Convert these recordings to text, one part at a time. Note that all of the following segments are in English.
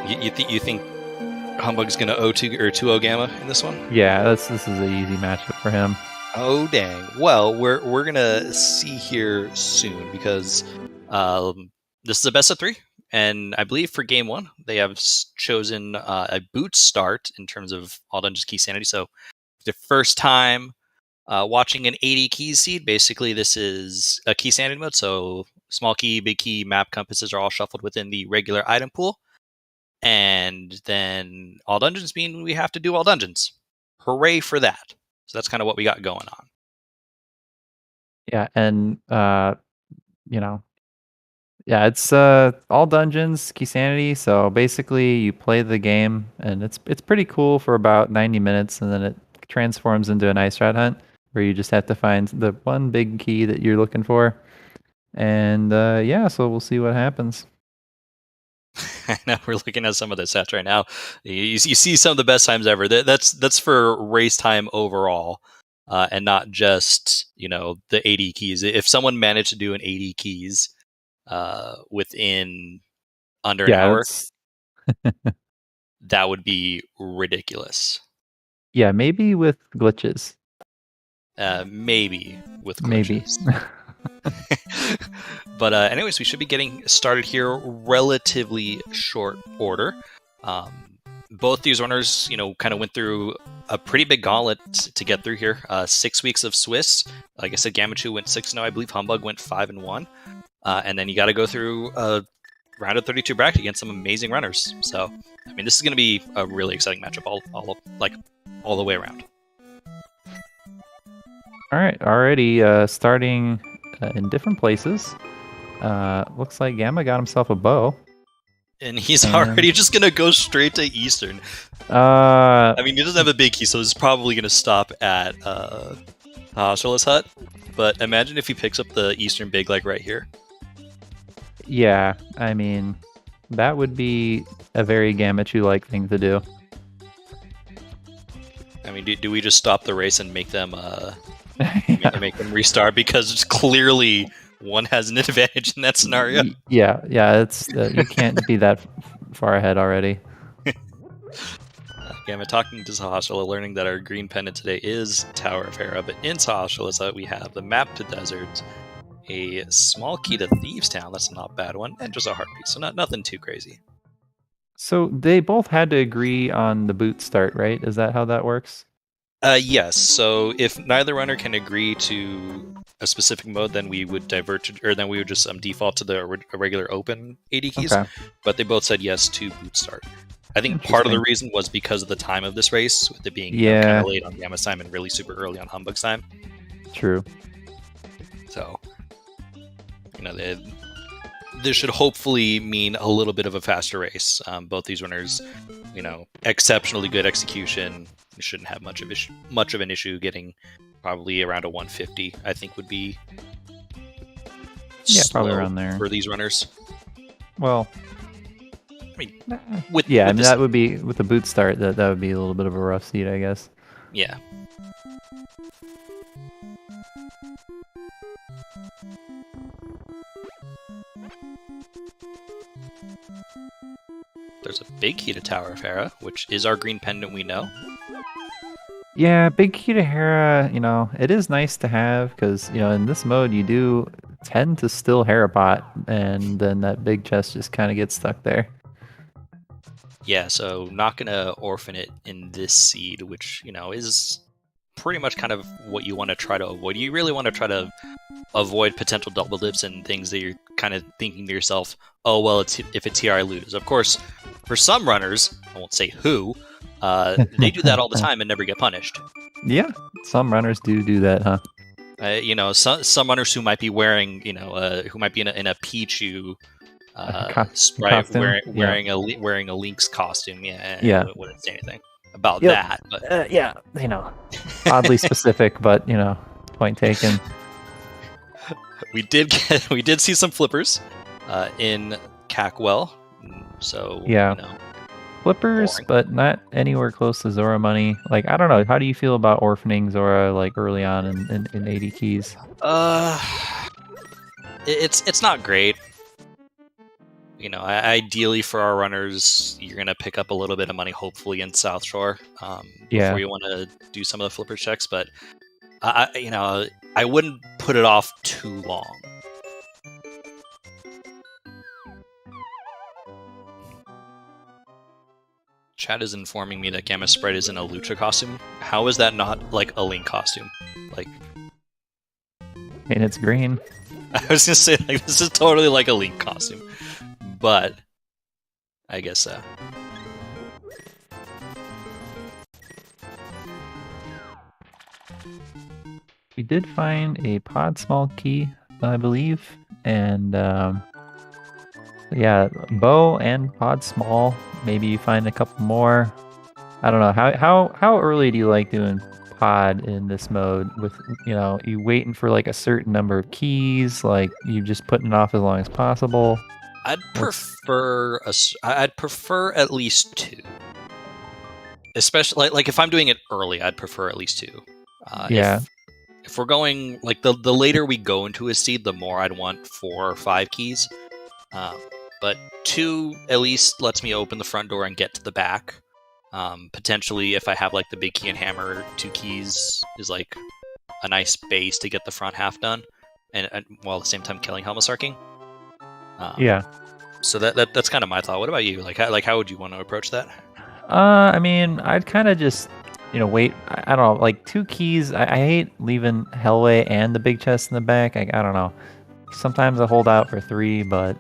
You think Humbug's gonna 0-2 or 2-0 Gamma in this one? Yeah, this is an easy matchup for him. Oh dang! Well, we're gonna see here soon because this is a best of 3, and I believe for game 1 they have chosen a boot start in terms of all dungeons key sanity. So the first time watching an 80 keys seed, basically this is a key sanity mode. So small key, big key, map compasses are all shuffled within the regular item pool, and then all dungeons mean we have to do all dungeons. Hooray for that! So that's kind of what we got going on. Yeah, and it's all dungeons, key sanity. So basically, you play the game, and it's pretty cool for about 90 minutes, and then it transforms into an ice rat hunt where you just have to find the one big key that you're looking for. And so we'll see what happens. I know we're looking at some of the sets right now. You see some of the best times ever. That's for race time overall, and not just the 80 keys. If someone managed to do an 80 keys within under an hour, that would be ridiculous. Yeah, maybe with glitches. Maybe with glitches. Maybe. But anyways, we should be getting started here relatively short order. Both these runners, kind of went through a pretty big gauntlet to get through here. 6 weeks of Swiss. Like I said, Gammachuu went 6-0. I believe Humbugh went 5-1. And then you got to go through a round of 32 bracket against some amazing runners. So, I mean, this is going to be a really exciting matchup all the way around. All right, already starting in different places. Looks like Gamma got himself a bow. And he's already just going to go straight to Eastern. I mean, he doesn't have a big key, so he's probably going to stop at Hashula's hut. But imagine if he picks up the Eastern big, like right here. Yeah, I mean, that would be a very Gammachuu-like thing to do. I mean, do we just stop the race and make them make them restart because it's clearly one has an advantage in that scenario? Yeah, it's you can't be that far ahead already. Again, I'm talking to Sahashala, learning that our green pendant today is Tower of Hera, but in Sahashala we have the map to deserts, a small key to Thieves Town, that's not a bad one, and just a heartbeat, so nothing too crazy. So they both had to agree on the boot start, right? Is that how that works? Yes. So if neither runner can agree to a specific mode, then we would just default to the regular open 80 keys. Okay. But they both said yes to boot start. I think part of the reason was because of the time of this race, with it being kind of late on Gamma's time and really super early on Humbugh's time. True. So, this should hopefully mean a little bit of a faster race. Both these runners, exceptionally good execution. You shouldn't have much of an issue getting probably around a 150. I think would be probably around there for these runners. Well, I mean, that would be with the boot start. That would be a little bit of a rough seat, I guess. Yeah. There's a big key to Tower of Hera, which is our green pendant we know. Yeah, big key to Hera, it is nice to have because, in this mode you do tend to still Hera pot, and then that big chest just kind of gets stuck there. Yeah, so not going to orphan it in this seed, which, is pretty much kind of what you want to try to avoid. You really want to try to avoid potential double dips and things that you're kind of thinking to yourself, oh, well, if it's here, I lose. Of course, for some runners, I won't say who, they do that all the time and never get punished. Yeah, some runners do that, huh? Some runners who might be wearing, who might be in a Pichu sprite wearing a Link's costume. Yeah. I wouldn't say anything about that. But oddly specific, but point taken. We did see some flippers in Cackwell, so flippers, boring. But not anywhere close to Zora money. Like, I don't know. How do you feel about orphaning Zora like early on in 80 keys? It's not great Ideally for our runners, you're gonna pick up a little bit of money, hopefully in South Shore, Yeah. before you want to do some of the flipper checks. But I wouldn't put it off too long. Chad is informing me that Gamma Sprite is in a Lucha costume. How is that not like a Link costume? Like, And it's green. I was gonna say, like, this is totally like a Link costume, but I guess so. We did find a pod small key, I believe, and yeah, bow and pod small. Maybe you find a couple more. I don't know. How early do you like doing pod in this mode? With you waiting for like a certain number of keys, like you just putting it off as long as possible. I'd prefer at least 2. Especially like if I'm doing it early, I'd prefer at least 2. Yeah. If we're going like the later we go into a seed, the more I'd want 4 or 5 keys. But 2 at least lets me open the front door and get to the back. Potentially, if I have like the big key and hammer, 2 keys is like a nice base to get the front half done, and while at the same time killing Helma Sarking. Yeah. So that's kind of my thought. What about you? Like how would you want to approach that? I mean, I'd kind of just wait. I don't know, like 2 keys. I hate leaving Hellway and the big chest in the back. I don't know. Sometimes I hold out for 3, but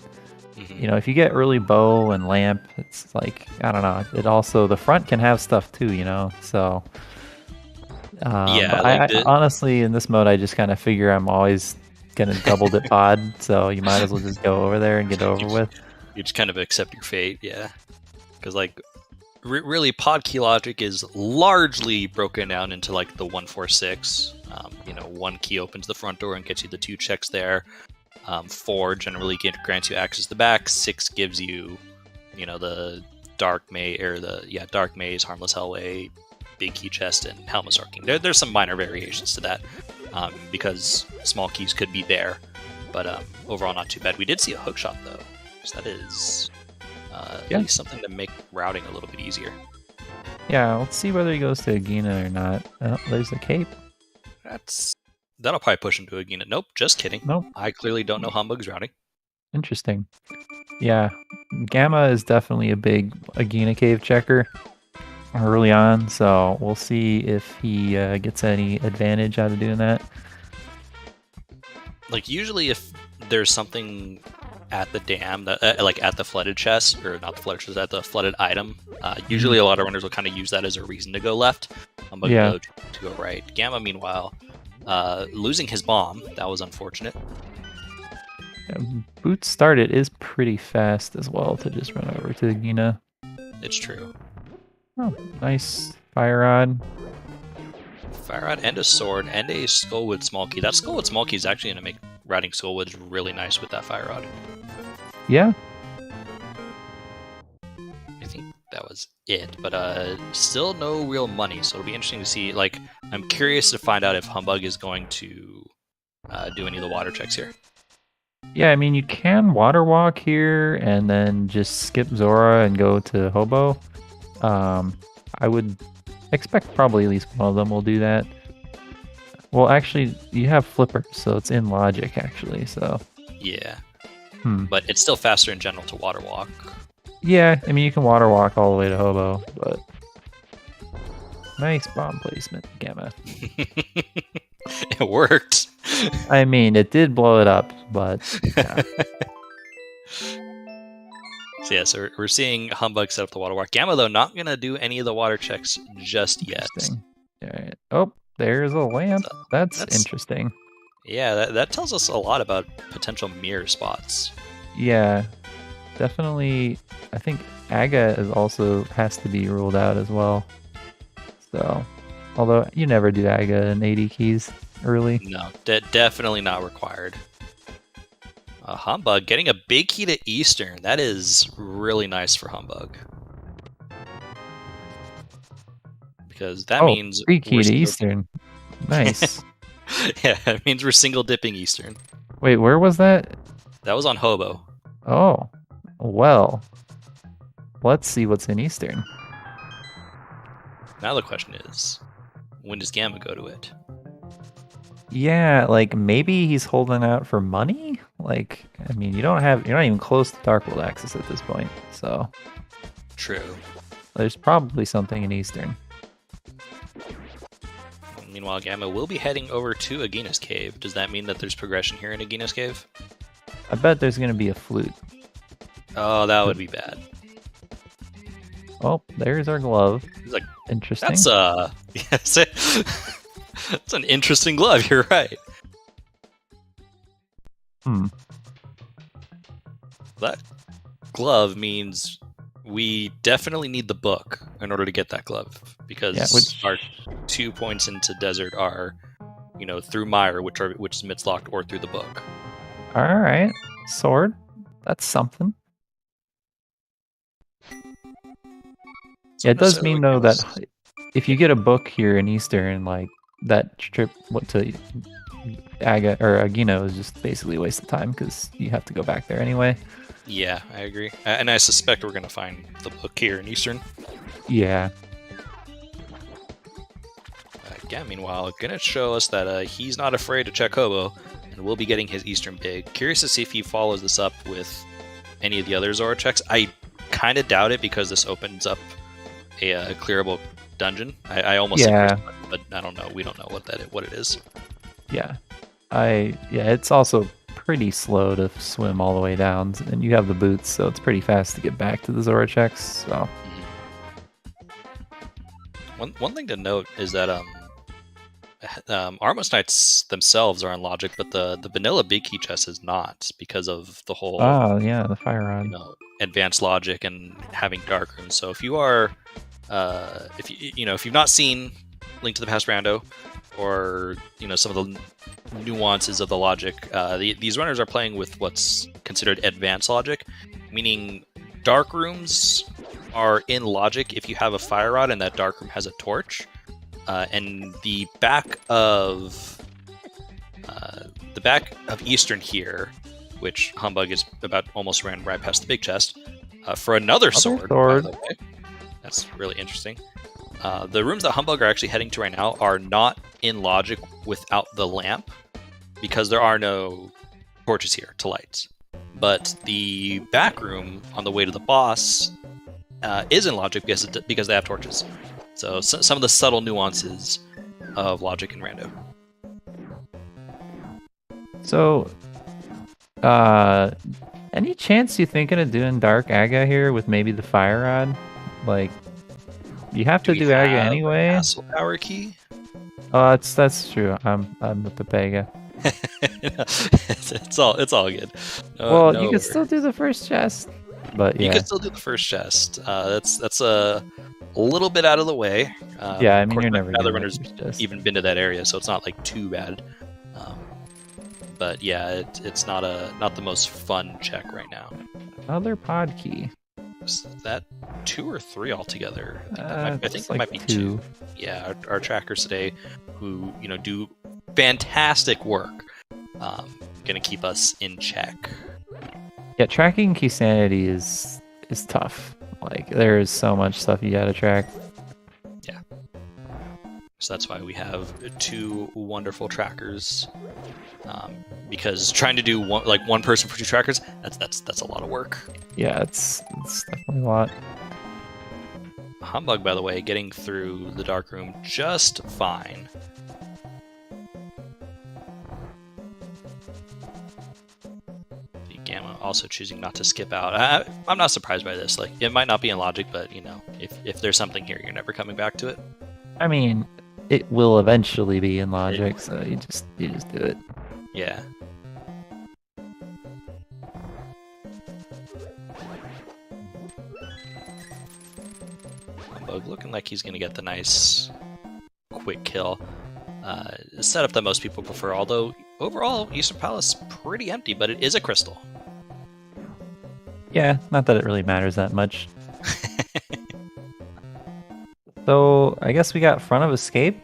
if you get early bow and lamp, it's like, I don't know. It also, the front can have stuff too, so. Yeah, I honestly, in this mode, I just kind of figure I'm always gonna double dip pod, so you might as well just go over there and get it over with. You just kind of accept your fate, yeah. Because like, really, pod key logic is largely broken down into like the 1-4-6. 1 key opens the front door and gets you the 2 checks there. 4 generally grants you access to the back. 6 gives you, the Dark Maze, or Dark Maze, Harmless Hellway, Big Key Chest, and Helma Sarking. There's some minor variations to that, because small keys could be there, but overall not too bad. We did see a hookshot though, so that is at least something to make routing a little bit easier. Yeah, let's see whether he goes to Agina or not. Oh, there's the cape. That'll probably push him to Agina. Nope, just kidding. Nope. I clearly don't know Humbugh's routing. Interesting. Yeah, Gamma is definitely a big Agina cave checker early on, so we'll see if he gets any advantage out of doing that. Like, usually if there's something at the dam, that like at the flooded chest, or not the flooded chest, at the flooded item, usually a lot of runners will kind of use that as a reason to go left, but to go right. Gamma, meanwhile, losing his bomb, that was unfortunate. Boot start it is pretty fast as well to just run over to Agina. It's true. Oh, nice fire rod. Fire rod and a sword and a Skullwood small key. That Skullwood small key is actually going to make routing Skullwoods really nice with that fire rod. Yeah. I think that was it, but still no real money, so it'll be interesting to see. Like, I'm curious to find out if Humbugh is going to do any of the water checks here. Yeah, I mean, you can water walk here and then just skip Zora and go to Hobo. I would expect probably at least one of them will do that. Well, actually, you have Flipper, so it's in logic, actually, so. Yeah. But it's still faster in general to water walk. Yeah, I mean, you can water walk all the way to Hobo, but. Nice bomb placement, Gamma. It worked. I mean, it did blow it up, but. Yeah. So we're seeing Humbugh set up the water walk. Gamma, though, not going to do any of the water checks just yet. All right. Oh, there's a lamp. That's interesting. Yeah, that tells us a lot about potential mirror spots. Yeah, definitely. I think Aga is also has to be ruled out as well. So, although you never do Aga and 80 keys early. No, definitely not required. Humbugh getting a big key to Eastern. That is really nice for Humbugh. Because that means... free key to Eastern. Nice. Yeah, it means we're single dipping Eastern. Wait, where was that? That was on Hobo. Oh. Well, let's see what's in Eastern. Now the question is, when does Gamma go to it? Yeah, like maybe he's holding out for money. Like, I mean, you're not even close to Dark World access at this point, so True. there's probably something in Eastern. Meanwhile, Gamma will be heading over to Agina's Cave. Does that mean that there's progression here in Agina's Cave? I bet there's gonna be a flute. Oh, that would be bad. Oh, there's our glove. He's like, Interesting. that's yes, it's an interesting glove. You're right. That glove means we definitely need the book in order to get that glove, because our 2 points into desert are, through Mire, which is Mitz locked, or through the book. All right, sword. That's something. Yeah, it does mean though that if you get a book here in Eastern, like that trip to Agino is just basically a waste of time because you have to go back there anyway. Yeah, I agree, and I suspect we're gonna find the book here in Eastern. Yeah. Yeah. Meanwhile, gonna show us that he's not afraid to check Hobo, and we'll be getting his Eastern big. Curious to see if he follows this up with any of the other Zora checks. I kind of doubt it because this opens up a clearable dungeon. I almost yeah, but I don't know. We don't know what it is. Yeah, it's also pretty slow to swim all the way down, and you have the boots, so it's pretty fast to get back to the Zora checks. So one thing to note is that Armos Knights themselves are on logic, but the vanilla big key chest is not, because of the whole the fire rod, advanced logic and having dark rooms. So if you are if you've not seen Link to the Past Rando, or some of the nuances of the logic, these runners are playing with what's considered advanced logic, meaning dark rooms are in logic if you have a fire rod and that dark room has a torch, and the back of Eastern here, which Humbugh is about almost ran right past the big chest, for another sword. By the way. That's really interesting. The rooms that Humbugh are actually heading to right now are not in logic without the lamp, because there are no torches here to light. But the back room on the way to the boss is in logic because they have torches. So some of the subtle nuances of logic and rando. So, any chance you thinking of doing Dark Aga here with maybe the fire rod? Like, you have to do Aga anyway. Castle power key. Oh, that's true. I'm with the Pega. it's all good. You could still do the first chest, but yeah, you could still do the first chest. That's a little bit out of the way. Yeah, I mean, you're never. Other runners even been to that area, so it's not like too bad. But yeah, it's not the most fun check right now. Another pod key. Is that 2 or 3 altogether? I think it might be 2. Yeah, our trackers today, who do fantastic work, gonna keep us in check. Yeah, tracking key sanity is tough. Like, there is so much stuff you gotta track. Yeah. So that's why we have 2 wonderful trackers. Because trying to do one person for 2 trackers, that's a lot of work. Yeah, it's definitely a lot. Humbugh, by the way, getting through the dark room just fine. Gamma also choosing not to skip out. I'm not surprised by this. Like, it might not be in logic, but if there's something here, you're never coming back to it. I mean, it will eventually be in logic, so you just do it. Yeah. Humbugh looking like he's gonna get the nice quick kill. Setup that most people prefer, although overall Eastern Palace pretty empty, but it is a crystal. Yeah, not that it really matters that much. So I guess we got front of escape,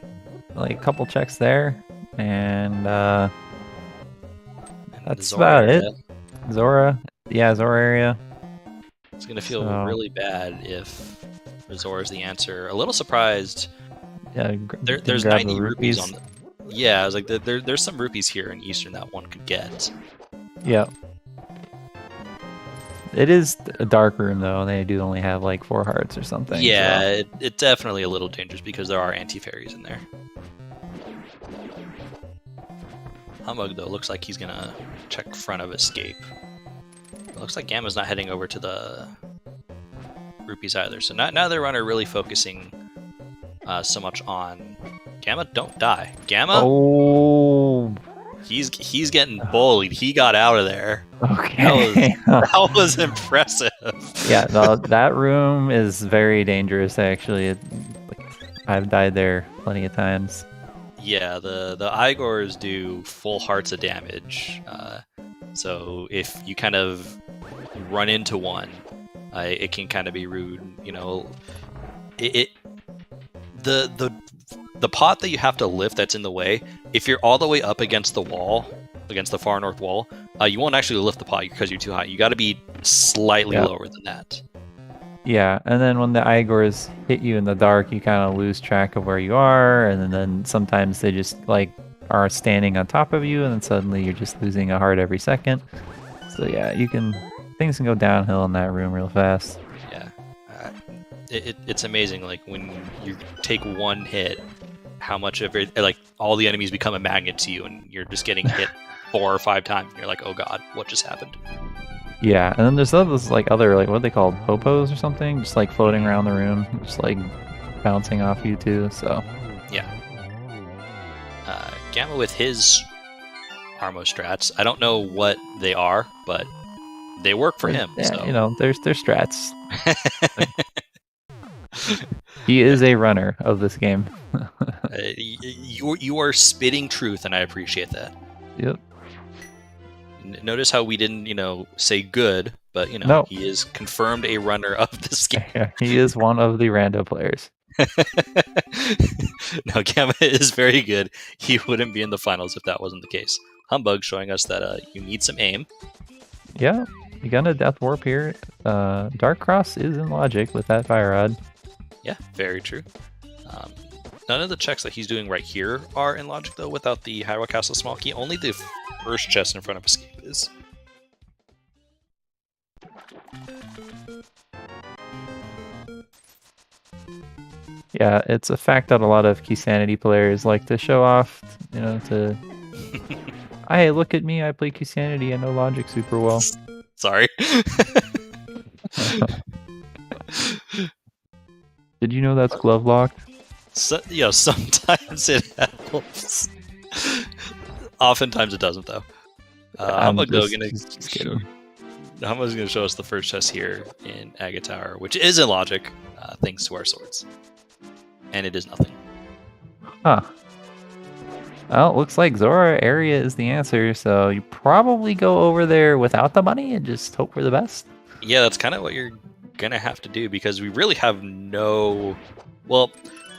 like a couple checks there, and that's about it. Zora area. It's gonna feel So- really bad if Razor is the answer. A little surprised. Yeah, There's grab 90 the rupees on. Yeah, I was like, there's some rupees here in Eastern that one could get. Yeah. It is a dark room though. They do only have like 4 hearts or something. Yeah, it's definitely a little dangerous because there are anti-fairies in there. Humbugh though looks like he's gonna check front of escape. It looks like Gamma's not heading over to the rupees either. So neither runner really focusing so much on Gamma. Don't die, Gamma. Oh. He's getting bullied. He got out of there. Okay. That was impressive. Yeah, no, that room is very dangerous. Actually, I've died there plenty of times. Yeah, the Igors do full hearts of damage. So if you kind of run into one, it can kind of be rude. You know, the pot that you have to lift that's in the way. If you're all the way up against the wall, against the far north wall, you won't actually lift the pot because you're too high. You got to be slightly lower than that. Yeah, and then when the Igors hit you in the dark, you kind of lose track of where you are, and then sometimes they just like are standing on top of you, and then suddenly you're just losing a heart every second. So yeah, things can go downhill in that room real fast. Yeah, it's amazing. Like when you take one hit, how much of it, like all the enemies become a magnet to you, and you're just getting hit 4 or 5 times, and you're like, oh god, what just happened? Yeah, and then there's those like other like what are they called, popos or something, just like floating around the room, just like bouncing off you too. So yeah, Gamma with his Armo strats. I don't know what they are, but they work for him. Yeah, So. you know, there's strats. He is a runner of this game. You are spitting truth, and I appreciate that. Yep. Notice how we didn't, say good, but No. He is confirmed a runner of this game. Yeah, he is one of the rando players. No, Gamma is very good. He wouldn't be in the finals if that wasn't the case. Humbugh showing us that you need some aim. Yeah, you got a death warp here. Dark Cross is in logic with that fire rod. Yeah, very true. None of the checks that he's doing right here are in logic, though, without the Hyrule Castle small key. Only the first chest in front of escape is. Yeah, it's a fact that a lot of Keysanity players like to show off, to... Hey, look at me, I play Keysanity, I know logic super well. Sorry. Did you know that's glove locked? Sometimes it helps. Oftentimes it doesn't, though. Humbugh's going to show us the first chest here in Aga Tower, which is in logic, thanks to our swords. And it is nothing. Huh. Well, it looks like Zora area is the answer, so you probably go over there without the money and just hope for the best. Yeah, that's kind of what you're going to have to do, because we really have no... Well,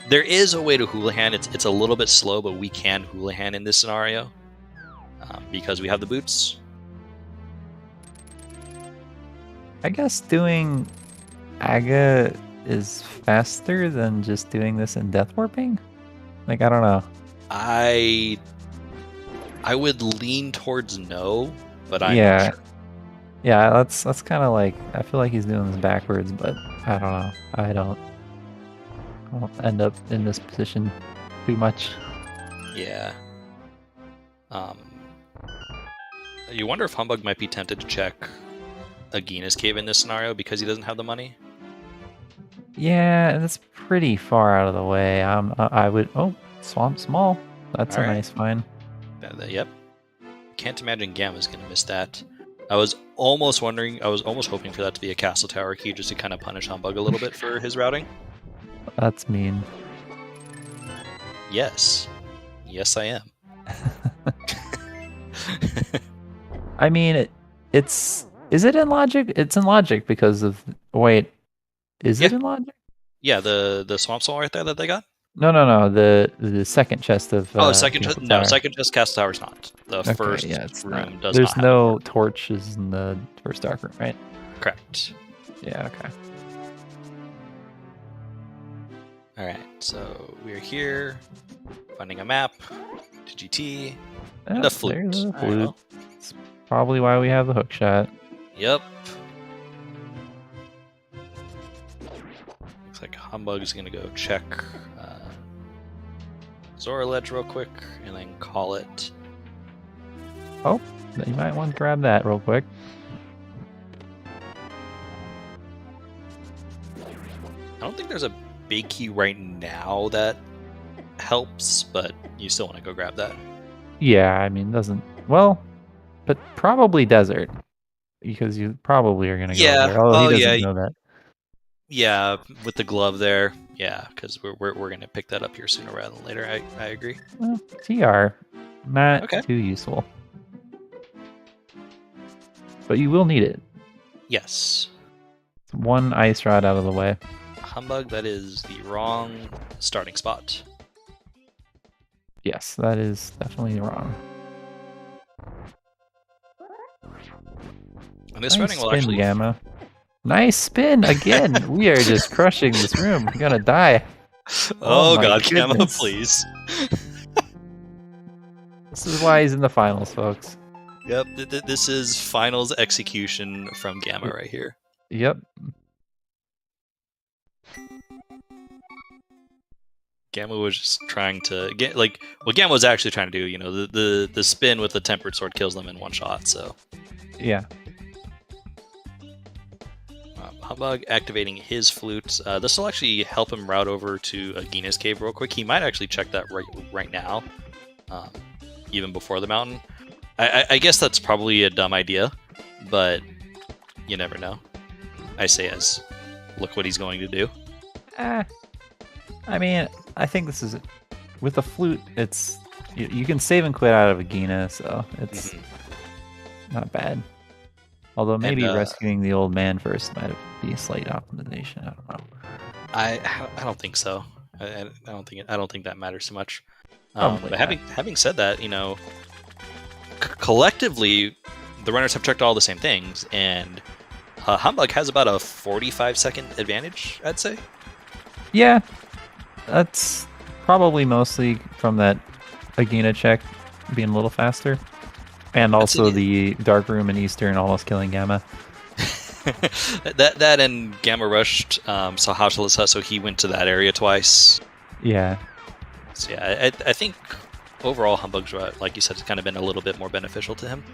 there is a way to Houlihan. It's a little bit slow, but we can Houlihan in this scenario because we have the boots. I guess doing Aga is faster than just doing this in Death Warping? Like, I don't know. I would lean towards no, but I'm Yeah. not sure. Yeah, that's kind of like, I feel like he's doing this backwards, but I don't know. I won't end up in this position too much. Yeah. You wonder if Humbugh might be tempted to check Agina's cave in this scenario because he doesn't have the money. Yeah, and it's pretty far out of the way. I would. Oh, Swamp Small. That's All a right. nice find. Yep. Can't imagine Gamma's gonna miss that. I was almost hoping for that to be a Castle Tower key just to kind of punish Humbugh a little bit for his routing. That's mean. Yes. Yes, I am. I mean, it's. Is it in logic? It's in logic because of. Wait, is it in logic? Yeah, the swamp soul right there that they got. No. The second chest of. Second chest. No, second chest. Castle Tower's not. The first room does There's not have no torches in the first dark room, right? Correct. Yeah, okay. All right, so we're here, finding a map, GT, and Oh, a flute. there's the All right, flute. well, It's probably why we have the hook shot. yep. Looks like Humbug's gonna go check Zora Ledge real quick, and then call it. Oh, you might want to grab that real quick. I don't think there's a big key right now that helps, but you still want to go grab that. Yeah, I mean, doesn't... Well, but probably desert. Because you probably are going to go Yeah. there. Although Oh, he doesn't yeah. know that. Yeah, with the glove there. Yeah, because we're gonna pick that up here sooner rather than later. I agree. Well, TR, not Okay. too useful. But you will need it. Yes. It's one ice rod out of the way. Humbug, that is the wrong starting spot. Yes, that is definitely wrong. And this Nice running will spin, actually. Gamma. Nice spin again. We are just crushing this room. We're gonna die. Oh, my God, Gamma, goodness. please. This is why he's in the finals, folks. Yep, this is finals execution from Gamma right here. Yep. Gamma was just trying to get what Gamma was actually trying to do. You know, the spin with the tempered sword kills them in one shot. So Yeah. Humbug activating his flute. This will actually help him route over to Agina's cave real quick. He might actually check that right now, even before the mountain. I guess that's probably a dumb idea, but you never know. I say as look what he's going to do. I mean, I think this is... With the flute, it's... You can save and quit out of Agina, so it's not bad. Although maybe rescuing the old man first might be a slight optimization. I don't know. I don't think so. I don't think that matters too much. Probably But not. having said that, you know, collectively, the runners have checked all the same things, and Humbug has about a 45-second advantage, I'd say. Yeah, that's probably mostly from that Agina check being a little faster. And also the Dark Room in Eastern almost killing Gamma. that and Gamma rushed Sahashalasa, so he went to that area twice. Yeah. So yeah, I think overall Humbug's, like you said, has kind of been a little bit more beneficial to him.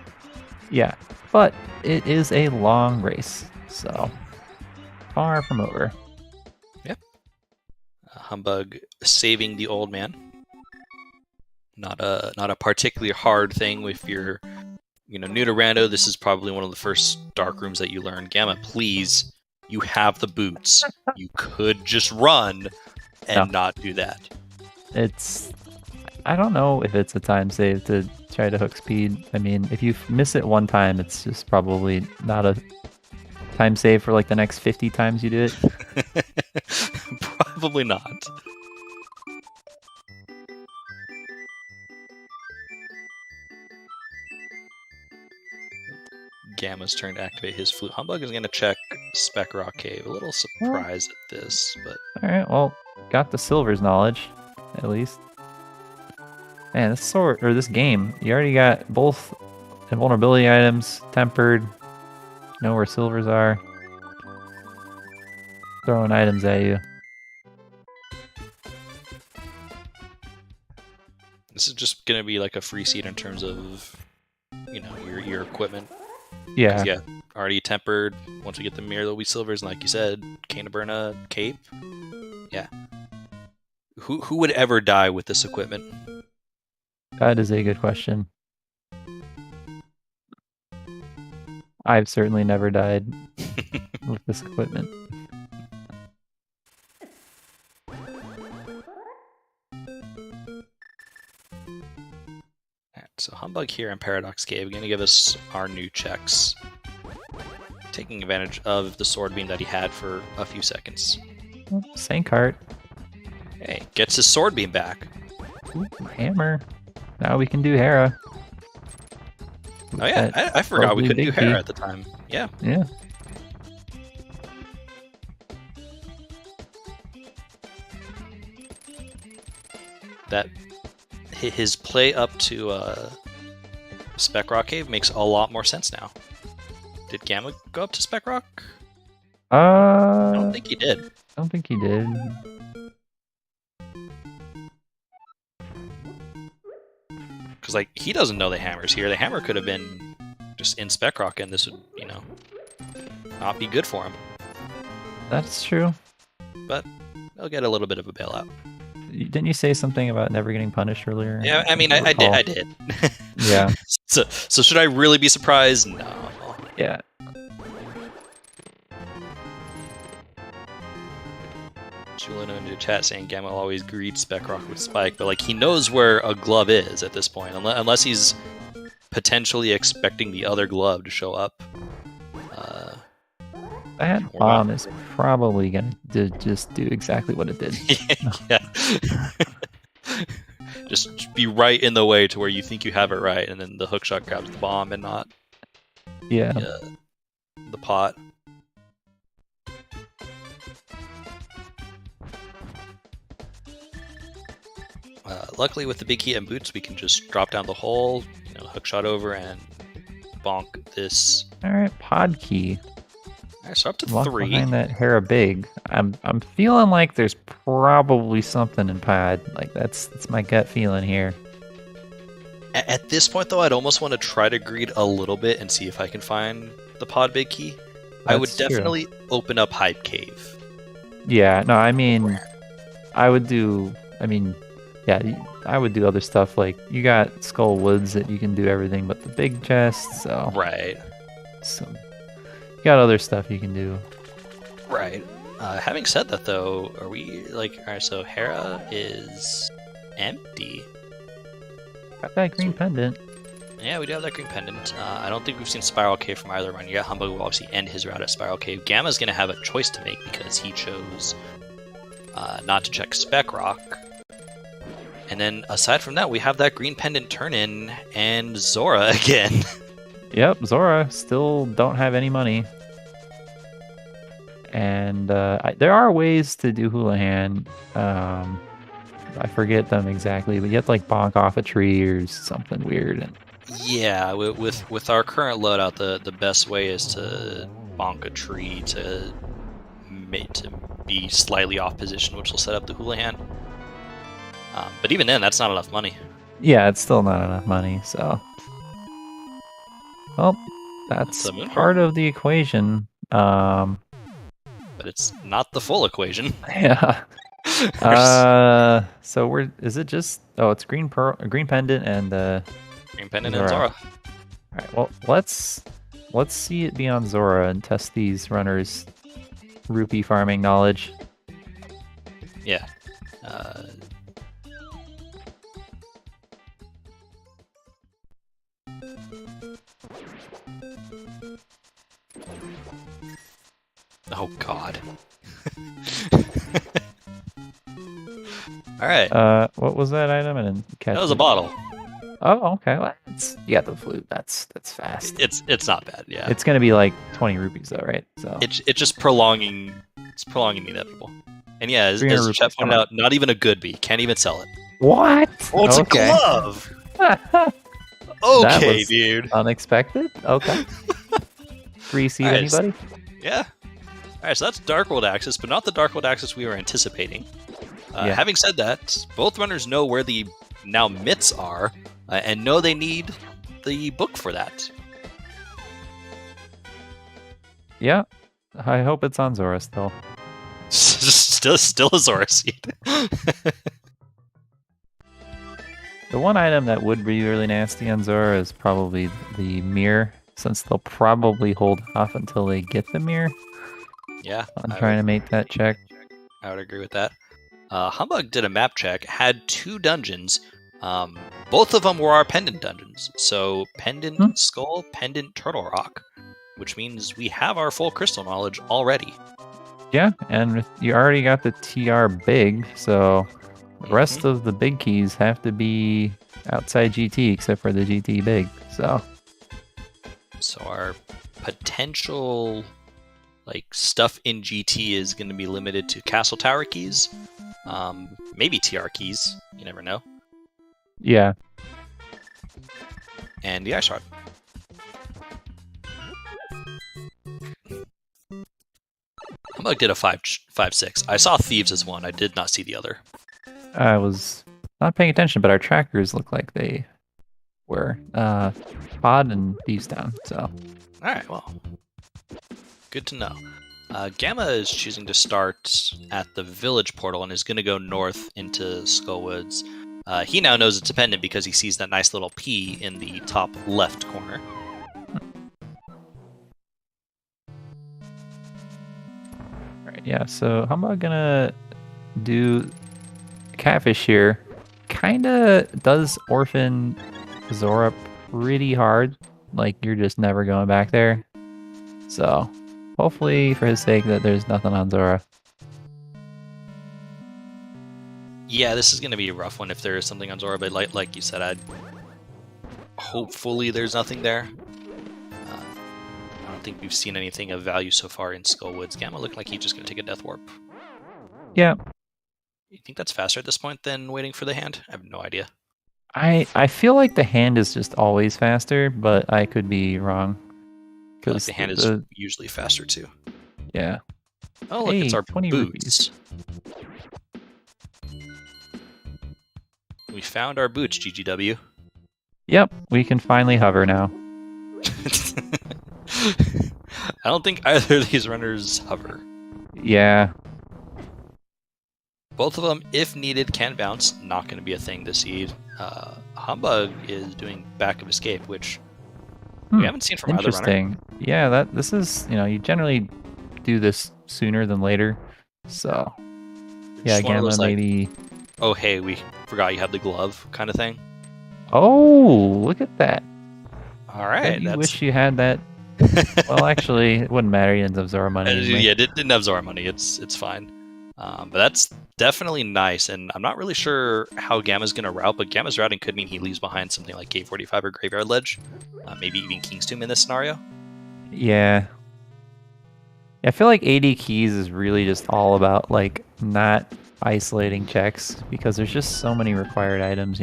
Yeah, but it is a long race, so far from over. Yep. Humbug saving the old man. Not a particularly hard thing if you're, you know, new to Rando. This is probably one of the first dark rooms that you learn. Gamma, please, you have the boots. You could just run and not do that. It's... I don't know if it's a time save to try to hook speed. I mean, if you miss it one time, it's just probably not a time save for like the next 50 times you do it. Probably not. Gamma's turn to activate his flute. Humbug is going to check Spec Rock Cave. A little surprised at this, but... Alright, well, got the Silver's knowledge, at least. Man, this sword, or this game, you already got both invulnerability items, tempered, know where Silvers are. Throwing items at you. This is just going to be like a free seat in terms of, you know, your equipment. Yeah. Yeah, already tempered. Once we get the mirror, there'll be silvers, and like you said, Canaburna cape. Yeah. Who would ever die with this equipment? That is a good question. I've certainly never died with this equipment. Alright, so Humbug here in Paradox Cave, going to give us our new checks. Taking advantage of the sword beam that he had for a few seconds. Sankart. Hey, gets his sword beam back. Ooh, hammer. Now we can do Hera. Oh yeah, I forgot we couldn't do Hera at the time. Yeah. Yeah. that his play up to Spec Rock Cave makes a lot more sense now. Did Gamma go up to Spec Rock? I don't think he did. I don't think he did. Because like he doesn't know the hammer's here. The hammer could have been just in Spec Rock, and this would, not be good for him. That's true. But he'll get a little bit of a bailout. Didn't you say something about never getting punished earlier? Yeah, I mean, I did. Yeah. So should I really be surprised? No. Yeah. Julino into chat saying Gamma will always greet Spec Rock with Spike, but like he knows where a glove is at this point, unless he's potentially expecting the other glove to show up. That bomb is probably going to just do exactly what it did. Yeah. Just be right in the way to where you think you have it right, and then the hookshot grabs the bomb and not the pot. Luckily, with the big key and boots, we can just drop down the hole, hookshot over, and bonk this. All right, pod key. All right, so up to Lock 3. Behind that Hera big. I'm feeling like there's probably something in pod. Like that's my gut feeling here. At this point, though, I'd almost want to try to greed a little bit and see if I can find the pod big key. I would definitely open up Hype Cave. Yeah, no, I mean, I would do other stuff. Like, you got Skull Woods that you can do everything but the big chest, so... Right. So, you got other stuff you can do. Right. Having said that, though, are we, alright, so Hera is empty. Got that green pendant. Yeah, we do have that green pendant. I don't think we've seen Spiral Cave from either one. You got Humbugh will obviously end his route at Spiral Cave. Gamma's going to have a choice to make because he chose not to check Spec Rock. And then, aside from that, we have that green pendant turn-in and Zora again. Yep, Zora still don't have any money. And there are ways to do Houlihan. I forget them exactly, but you have to bonk off a tree or something weird. And... Yeah, with our current loadout, the best way is to bonk a tree to be slightly off position, which will set up the Houlihan. But even then, that's not enough money. Yeah, it's still not enough money, so... Well, that's part of the equation. But it's not the full equation. Yeah. So is it just... Oh, it's green pendant and... Green pendant and Zora. Alright, well, let's see it be on Zora and test these runners' rupee farming knowledge. Yeah. Oh God. All right. What was that item? I didn't catch that was a bottle. Oh, okay. Well, you got the flute. That's fast. It's not bad. Yeah. It's gonna be like 20 rupees though, right? So it's just prolonging. It's prolonging the inevitable. And yeah, as Chet pointed out, not even a good bee. Can't even sell it. What? Oh, it's a glove. Okay, dude. Unexpected. Okay. Free seed, anybody? Yeah. All right, so that's Dark World access, but not the Dark World access we were anticipating. Having said that, both runners know where the now mitts are, and know they need the book for that. Yeah, I hope it's on Zora still. still a Zora seed. The one item that would be really nasty on Zora is probably the mirror, since they'll probably hold off until they get the mirror. Yeah. I'm trying to make that check. I would agree with that. Humbugh did a map check, had 2 dungeons. Both of them were our pendant dungeons. So Pendant Skull, Pendant Turtle Rock, which means we have our full crystal knowledge already. Yeah, and you already got the TR big, so the rest of the big keys have to be outside GT except for the GT big. So our potential stuff in GT is going to be limited to Castle Tower keys. Maybe TR keys. You never know. Yeah. And the ice rod. Humbug did a 5.6. I saw Thieves as one. I did not see the other. I was not paying attention, but our trackers look like they were. Pod and Thieves down, so. All right, well, good to know. Gamma is choosing to start at the village portal and is going to go north into Skullwoods. He now knows it's dependent because he sees that nice little P in the top left corner. Right, yeah, so Humbug gonna do Catfish here. Kinda does orphan Zora pretty hard. Like, you're just never going back there. So, hopefully, for his sake, that there's nothing on Zora. Yeah, this is going to be a rough one if there is something on Zora, but like you said, hopefully there's nothing there. I don't think we've seen anything of value so far in Skullwoods. Gamma looked like he's just going to take a Death Warp. Yeah. You think that's faster at this point than waiting for the hand? I have no idea. I feel like the hand is just always faster, but I could be wrong. I feel like the hand is usually faster too. Yeah. Oh, look, it's our 20 boots. We found our boots, GGW. Yep, we can finally hover now. I don't think either of these runners hover. Yeah. Both of them, if needed, can bounce. Not going to be a thing to seed. Humbug is doing back of escape, which we haven't seen from either runner. Interesting. Yeah, this is, you generally do this sooner than later. So, yeah, Gamma maybe. Oh, hey, we forgot you have the glove kind of thing. Oh, look at that. All right. I wish you had that. Well, actually, it wouldn't matter. You didn't have Zora money. Anyway. Yeah, didn't have Zora money. It's fine. But that's definitely nice, and I'm not really sure how Gamma's going to route, but Gamma's routing could mean he leaves behind something like Gate 45 or Graveyard Ledge, maybe even King's Tomb in this scenario. Yeah. I feel like 80 keys is really just all about, like, not isolating checks, because there's just so many required items,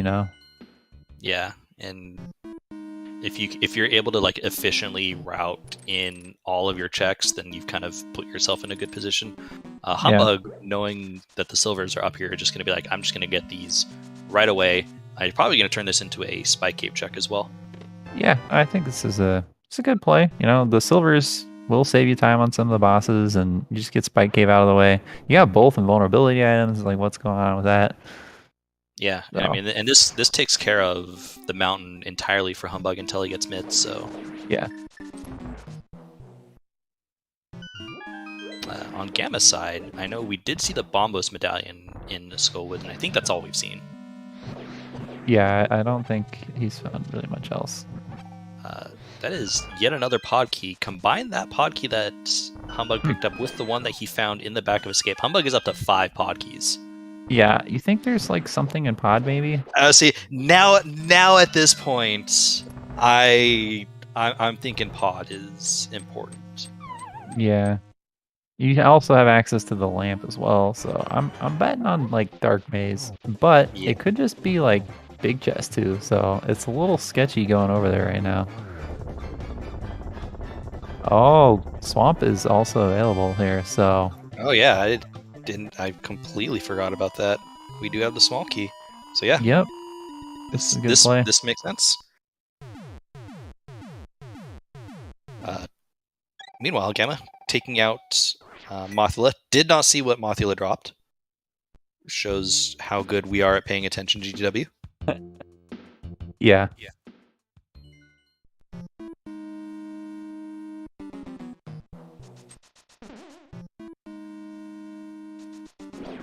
Yeah, and if you're able to like efficiently route in all of your checks, then you've kind of put yourself in a good position. Humbug, knowing that the silvers are up here, are just going to be like, I'm just going to get these right away. I'm probably going to turn this into a Spike Cave check as well. Yeah, I think this is a good play. The silvers will save you time on some of the bosses, and you just get Spike Cave out of the way. You got both invulnerability items. Like, what's going on with that? Yeah, so. I mean, and this takes care of the mountain entirely for Humbug until he gets mid. So yeah. On Gamma's side, I know we did see the Bombos medallion in Skullwood, and I think that's all we've seen. Yeah, I don't think he's found really much else. That is yet another pod key. Combine that pod key that Humbug picked up with the one that he found in the back of Escape. Humbug is up to 5 pod keys. Yeah, you think there's like something in pod maybe? See, now at this point, I'm thinking pod is important. Yeah. You also have access to the lamp as well, so I'm betting on like Dark Maze, but it could just be like Big Chest too, so it's a little sketchy going over there right now. Oh, Swamp is also available here, so. Oh yeah, I completely forgot about that. We do have the small key, so yeah. Yep. This makes sense. Meanwhile, Gamma taking out Mothula. Did not see what Mothula dropped. Shows how good we are at paying attention to GW. Yeah.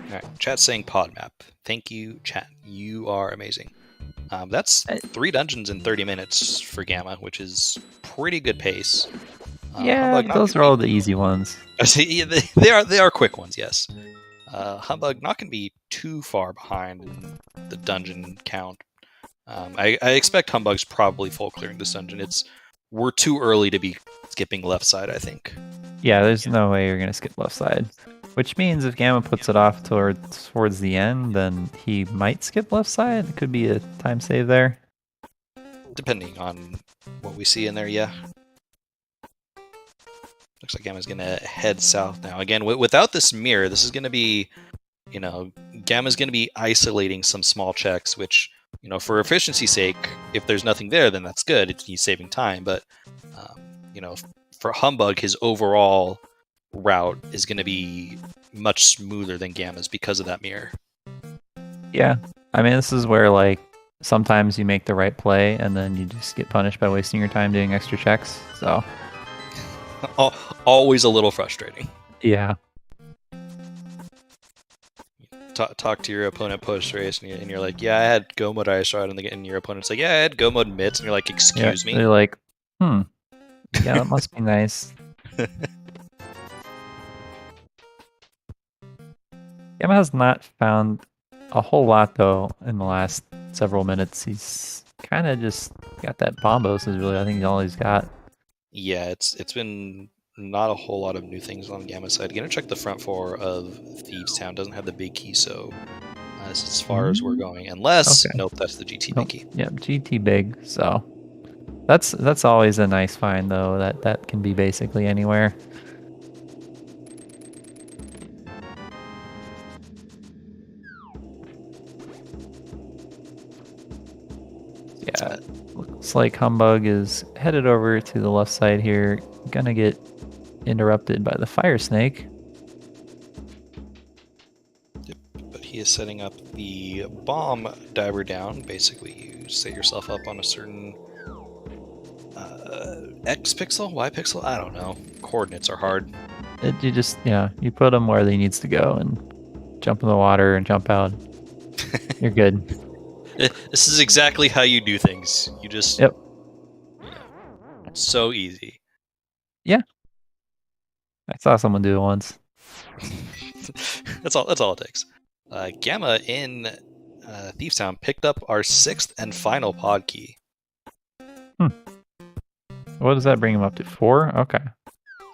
Alright, chat's saying pod map. Thank you, chat. You are amazing. That's 3 dungeons in 30 minutes for Gamma, which is pretty good pace. Yeah, those are all the easy ones. They are quick ones, yes. Humbug not going to be too far behind in the dungeon count. I expect Humbug's probably full clearing this dungeon. We're too early to be skipping left side, I think. Yeah, there's no way you're going to skip left side. Which means if Gamma puts it off towards the end, then he might skip left side. It could be a time save there. Depending on what we see in there, yeah. Looks like Gamma's gonna head south now. Again, without this mirror, this is gonna be, Gamma's gonna be isolating some small checks, which, for efficiency's sake, if there's nothing there, then that's good. He's saving time, but, for Humbug, his overall route is gonna be much smoother than Gamma's because of that mirror. Yeah, I mean, this is where, like, sometimes you make the right play, and then you just get punished by wasting your time doing extra checks, so... Always a little frustrating. Yeah. Talk to your opponent post race, and you're like, "Yeah, I had go mode ice rod," and your opponent's like, "Yeah, I had go mode mitts," and you're like, "Excuse me." They're like, yeah, that must be nice. Gamma has not found a whole lot though in the last several minutes. He's kind of just got that bombos is really I think all he's got. Yeah, it's been not a whole lot of new things on Gamma's side. Gonna check the front four of Thieves Town. Doesn't have the big key, so that's as far as we're going. Unless, nope, that's the GT big key. Yep, GT big. So that's always a nice find though. That can be basically anywhere. Yeah, looks like Humbug is headed over to the left side here. Gonna get interrupted by the fire snake. Yep, but he is setting up the bomb diver down. Basically, you set yourself up on a certain X pixel, Y pixel. I don't know. Coordinates are hard. You put him where he needs to go and jump in the water and jump out. You're good. This is exactly how you do things. You just... Yep. So easy. Yeah. I saw someone do it once. That's all it takes. Gamma in Thieves Town picked up our 6th and final pod key. What does that bring him up to? 4? Okay.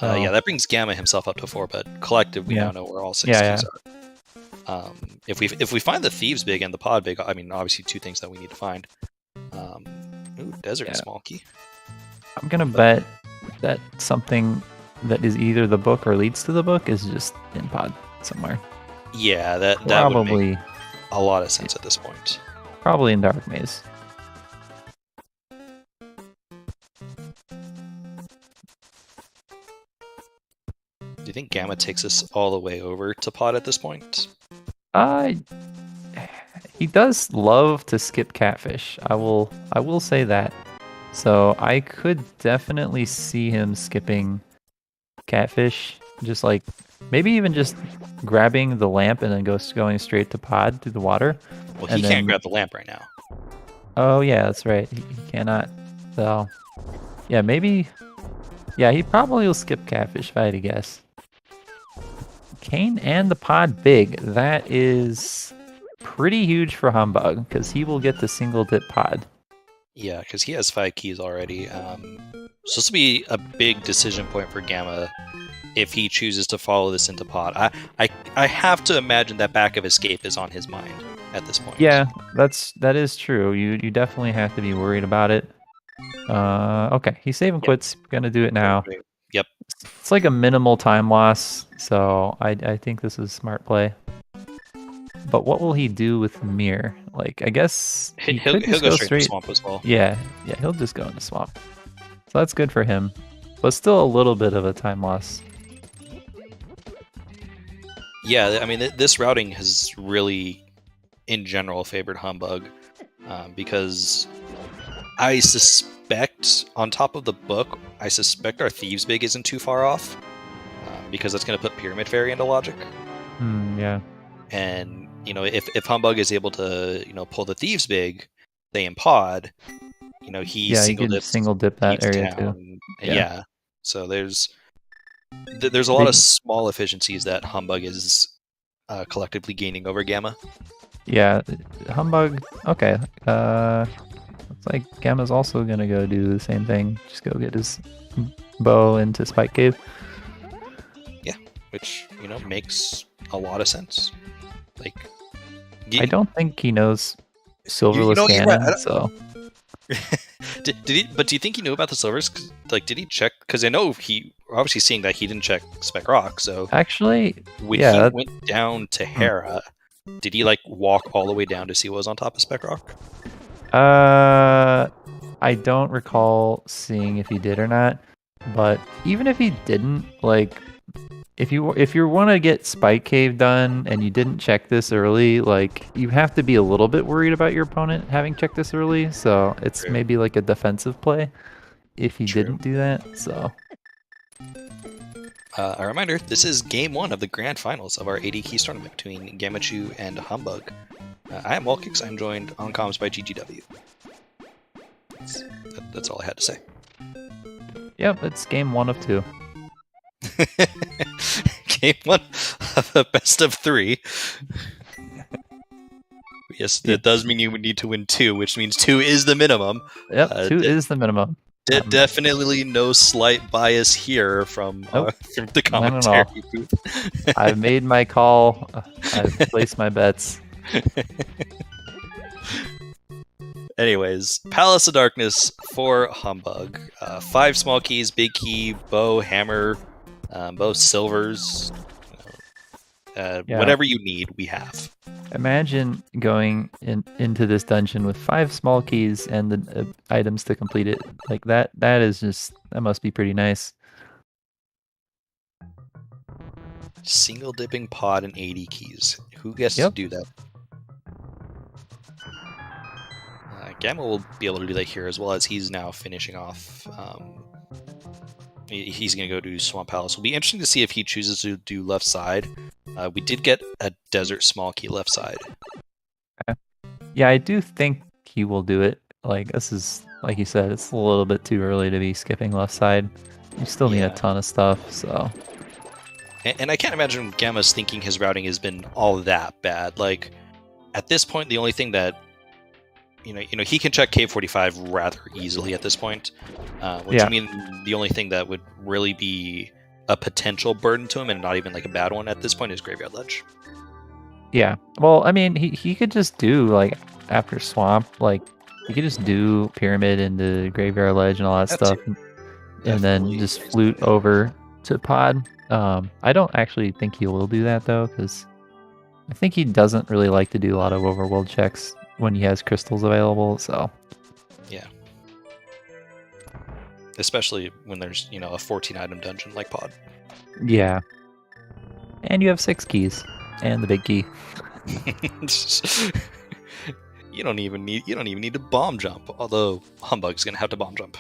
Yeah, that brings Gamma himself up to 4, but collective we now know where all 6 keys are. If we find the Thieves big and the pod big, I mean, obviously 2 things that we need to find. Desert and small key. I'm gonna bet that something that is either the book or leads to the book is just in pod somewhere. Yeah, that would make a lot of sense at this point. Probably in Dark Maze. Do you think Gamma takes us all the way over to pod at this point? He does love to skip catfish. I will say that. So I could definitely see him skipping catfish. Just like maybe even just grabbing the lamp and then going straight to pod through the water. Well, he can't grab the lamp right now. Oh yeah, that's right. He cannot. So yeah, maybe. Yeah, he probably will skip catfish if I had to guess. Cane and the pod big. That is pretty huge for Humbug because he will get the single dip pod. Yeah, because he has 5 keys already. So this will be a big decision point for Gamma if he chooses to follow this into pod. I have to imagine that back of escape is on his mind at this point. Yeah, that is true. You definitely have to be worried about it. Okay, he's saving quits. Gonna do it now. Yep. It's like a minimal time loss, so I think this is smart play. But what will he do with Mirror? Like, I guess he'll go straight to swamp as well. Yeah, he'll just go into swamp. So that's good for him, but still a little bit of a time loss. Yeah, I mean, this routing has really, in general, favored Humbug because I suspect, on top of the book, I suspect our Thieves Big isn't too far off because that's going to put Pyramid Fairy into logic. Yeah. And, if Humbug is able to, pull the Thieves Big, say in pod, he single dip that area too. Yeah. So there's a lot of small efficiencies that Humbug is collectively gaining over Gamma. Yeah, Humbug. Okay. Looks like Gamma's also gonna go do the same thing. Just go get his bow into Spike Cave. Yeah. which makes a lot of sense. Like, I don't think he knows silverless you're right. Ganon, so. did he? But do you think he knew about the silvers? Like, did he check? Because I know we're obviously seeing that he didn't check Spec Rock. So actually, when yeah, he went down to Hera, did he like walk all the way down to see what was on top of Spec Rock? I don't recall seeing if he did or not. But even if he didn't, like, if you want to get Spike Cave done and you didn't check this early, like, you have to be a little bit worried about your opponent having checked this early. So it's maybe like a defensive play if he didn't do that. So. A reminder: this is game 1 of the grand finals of our 80 keys tournament between Gammachuu and Humbugh. I am Walkix. I'm joined on comms by GGW. That's all I had to say. Yep, it's game 1 of 2. Game 1 of a best of 3. Yes, it does mean you would need to win 2, which means 2 is the minimum. Yep, 2 is the minimum. Definitely no slight bias here from the commentary booth. I've made my call. I've placed my bets. Anyways, Palace of Darkness for Humbugh. 5 small keys, big key, bow, hammer, both silvers. Whatever you need, we have. Imagine going into this dungeon with 5 small keys and the items to complete it. Like that must be pretty nice. Single dipping pod and 80 keys. Who gets to do that? Gamma will be able to do that here, as well as he's now finishing off. He's going to go to Swamp Palace. It'll be interesting to see if he chooses to do left side. We did get a desert small key left side. Okay. Yeah, I do think he will do it. Like, this is, like you said, it's a little bit too early to be skipping left side. You still need a ton of stuff, so. And I can't imagine Gamma's thinking his routing has been all that bad. Like, at this point, the only thing that he can check K45 rather easily at this point, which I mean, the only thing that would really be a potential burden to him, and not even like a bad one at this point, is Graveyard Ledge. Yeah, well, I mean, he could just do, like, after Swamp, like, he could just do Pyramid into Graveyard Ledge and all that stuff, and then just flute over to Pod. I don't actually think he will do that, though, because I think he doesn't really like to do a lot of overworld checks when he has crystals available, so. Yeah. Especially when there's, a 14-item dungeon like Pod. Yeah. And you have 6 keys. And the big key. You don't even need to bomb jump, although Humbugh's gonna have to bomb jump.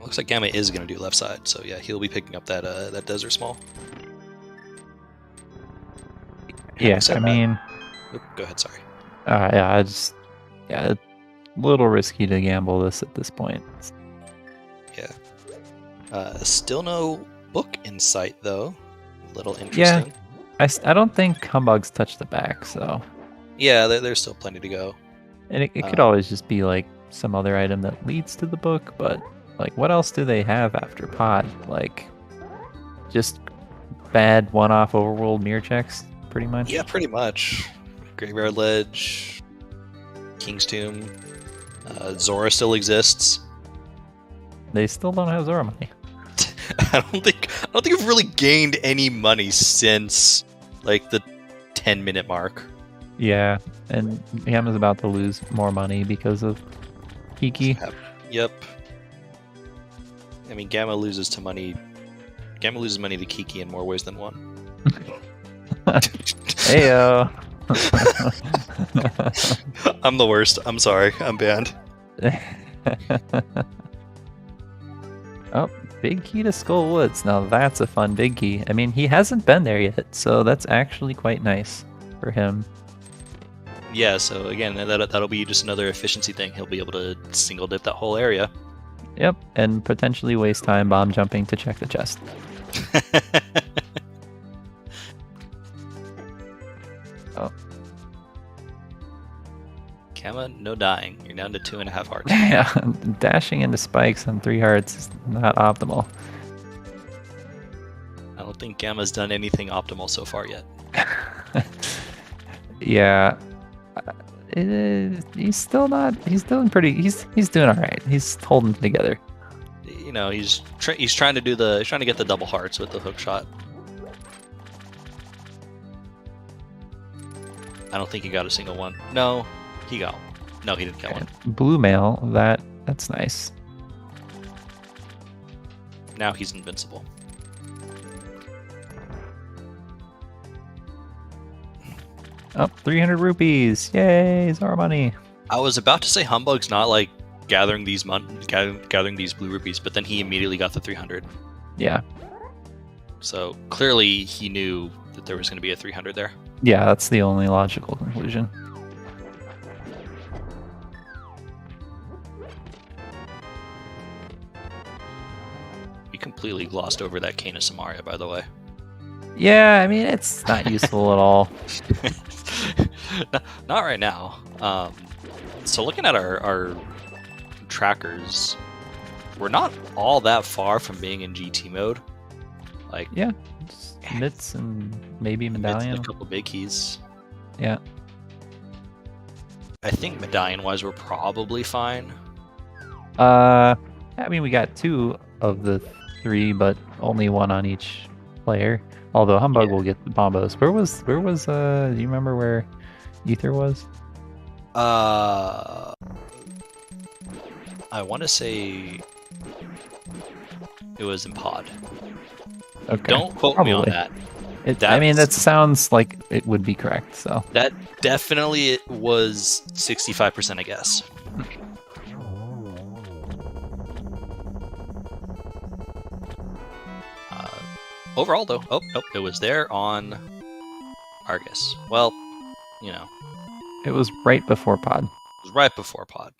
Looks like Gamma is going to do left side, so yeah, he'll be picking up that desert small. Yeah, I mean... Go ahead, sorry. Yeah, it's a little risky to gamble this at this point. Yeah. Still no book in sight, though. A little interesting. Yeah, I don't think Humbugh's touched the back, so... Yeah, there's still plenty to go. And it could always just be, like, some other item that leads to the book, but... Like, what else do they have after Pod? Like, just bad one-off overworld mirror checks, pretty much? Yeah, pretty much. Graveyard Ledge, King's Tomb, Zora still exists. They still don't have Zora money. I don't think we've really gained any money since, like, the 10-minute mark. Yeah, and Gamma's about to lose more money because of Kiki. Yep. I mean, Gamma loses money to Kiki in more ways than one. Heyo. I'm the worst. I'm sorry. I'm banned. Oh, big key to Skull Woods. Now that's a fun big key. I mean, he hasn't been there yet, so that's actually quite nice for him. Yeah, so again, that'll be just another efficiency thing. He'll be able to single dip that whole area. Yep, and potentially waste time bomb jumping to check the chest. Oh. Gamma, no dying. You're down to 2.5 hearts. Yeah, dashing into spikes on 3 hearts is not optimal. I don't think Gamma's done anything optimal so far yet. Yeah. He's still not. He's doing pretty. He's doing all right. He's holding it together. You know, he's trying to get the double hearts with the hook shot. I don't think he got a single one. No, he got. No, he didn't get one. Blue mail. That's nice. Now he's invincible. Oh, 300 rupees. Yay, Zara money. I was about to say Humbug's not like gathering these gathering these blue rupees, but then he immediately got the 300. Yeah. So clearly he knew that there was going to be a 300 there. Yeah, that's the only logical conclusion. We completely glossed over that Kana Samaria, by the way. Yeah, I mean, it's not useful at all. Not right now. So looking at our trackers, we're not all that far from being in GT mode. Like, yeah, mitts and maybe medallion. And a couple big keys. Yeah. I think medallion-wise, we're probably fine. I mean, we got 2 of the 3, but only 1 on each player. Although Humbugh will get the bombos. Where was do you remember where Ether was? I want to say it was in pod. Okay. Don't quote me on that. I mean, that sounds like it would be correct. So that definitely it was 65% a guess. Overall, though, it was there on Argus. Well, you know, it was right before pod. It was right before pod.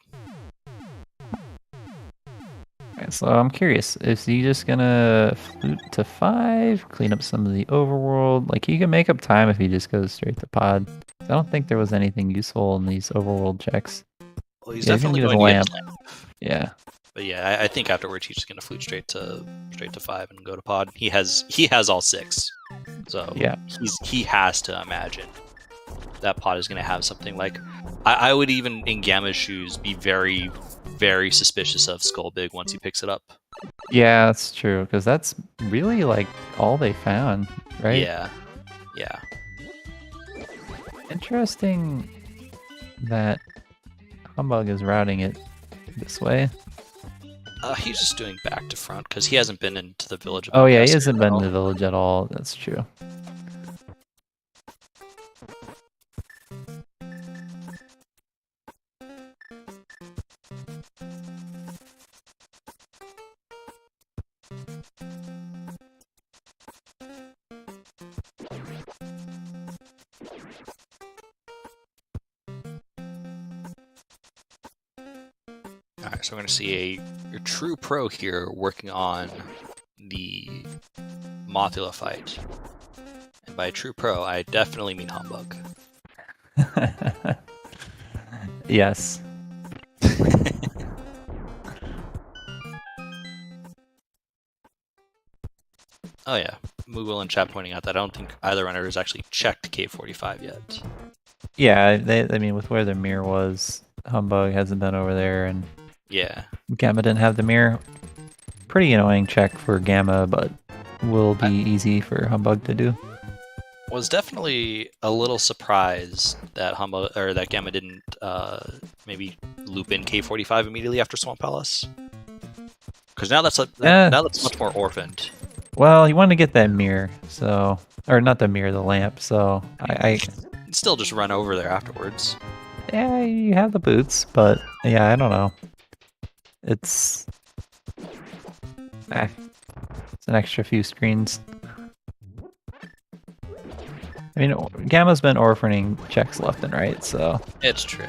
Okay, so I'm curious, is he just gonna flute to 5, clean up some of the overworld? Like, he can make up time if he just goes straight to pod. I don't think there was anything useful in these overworld checks. Well, he's definitely going to lamp. Get his lamp. Yeah. But yeah, I think afterwards he's just gonna flute straight to 5 and go to pod. He has all 6, so yeah, he has to imagine that pod is gonna have something like. I would even in Gamma's shoes be very, very suspicious of Skull Big once he picks it up. Yeah, that's true because that's really like all they found, right? Yeah. Interesting that Humbugh is routing it this way. He's just doing back to front because he hasn't been into the village. Oh yeah, he hasn't been in the village at all. That's true. Alright, so we're going to see a true pro here working on the Mothula fight. And by true pro, I definitely mean Humbugh. Yes. Oh yeah, Moogle and chat pointing out that I don't think either runner has actually checked K45 yet. Yeah, I mean, with where the mirror was, Humbugh hasn't been over there, and yeah, Gamma didn't have the mirror. Pretty annoying check for Gamma, but will be easy for Humbugh to do. Was definitely a little surprised that that Gamma didn't maybe loop in K45 immediately after Swamp Palace, because now that's much more orphaned. Well, he wanted to get that mirror, so not the mirror, the lamp. So I still just run over there afterwards. Yeah, you have the boots, but yeah, I don't know. It's an extra few screens. I mean, Gamma's been orphaning checks left and right, so it's true.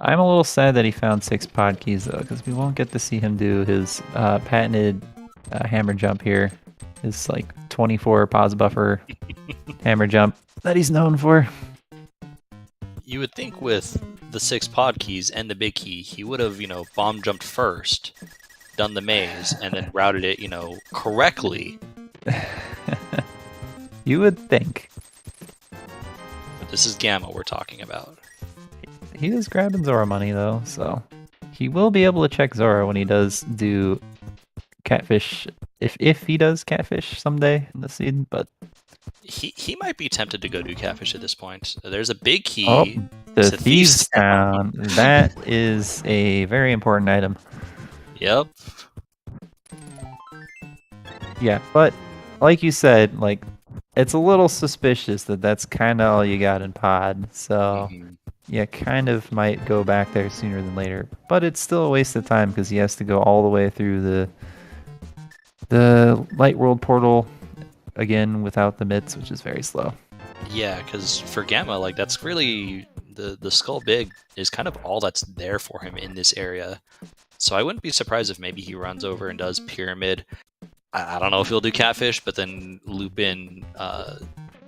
I'm a little sad that he found 6 pod keys though, because we won't get to see him do his patented hammer jump here. His like 24 pause buffer hammer jump that he's known for. You would think with the 6 pod keys and the big key, he would have, bomb jumped first, done the maze, and then routed it, correctly. You would think. But this is Gamma we're talking about. He is grabbing Zora money though, so he will be able to check Zora when he does do catfish. If he does catfish someday in the seed, but he might be tempted to go do catfish at this point. There's a big key. Oh, the to Thieves' Town. That is a very important item. Yep. Yeah, but like you said, like it's a little suspicious that that's kind of all you got in pod. So you kind of might go back there sooner than later. But it's still a waste of time because he has to go all the way through the Light World portal again without the mitts, which is very slow. Yeah, because for Gamma, like that's really the Skull Big is kind of all that's there for him in this area. So I wouldn't be surprised if maybe he runs over and does Pyramid. I don't know if he'll do Catfish, but then loop in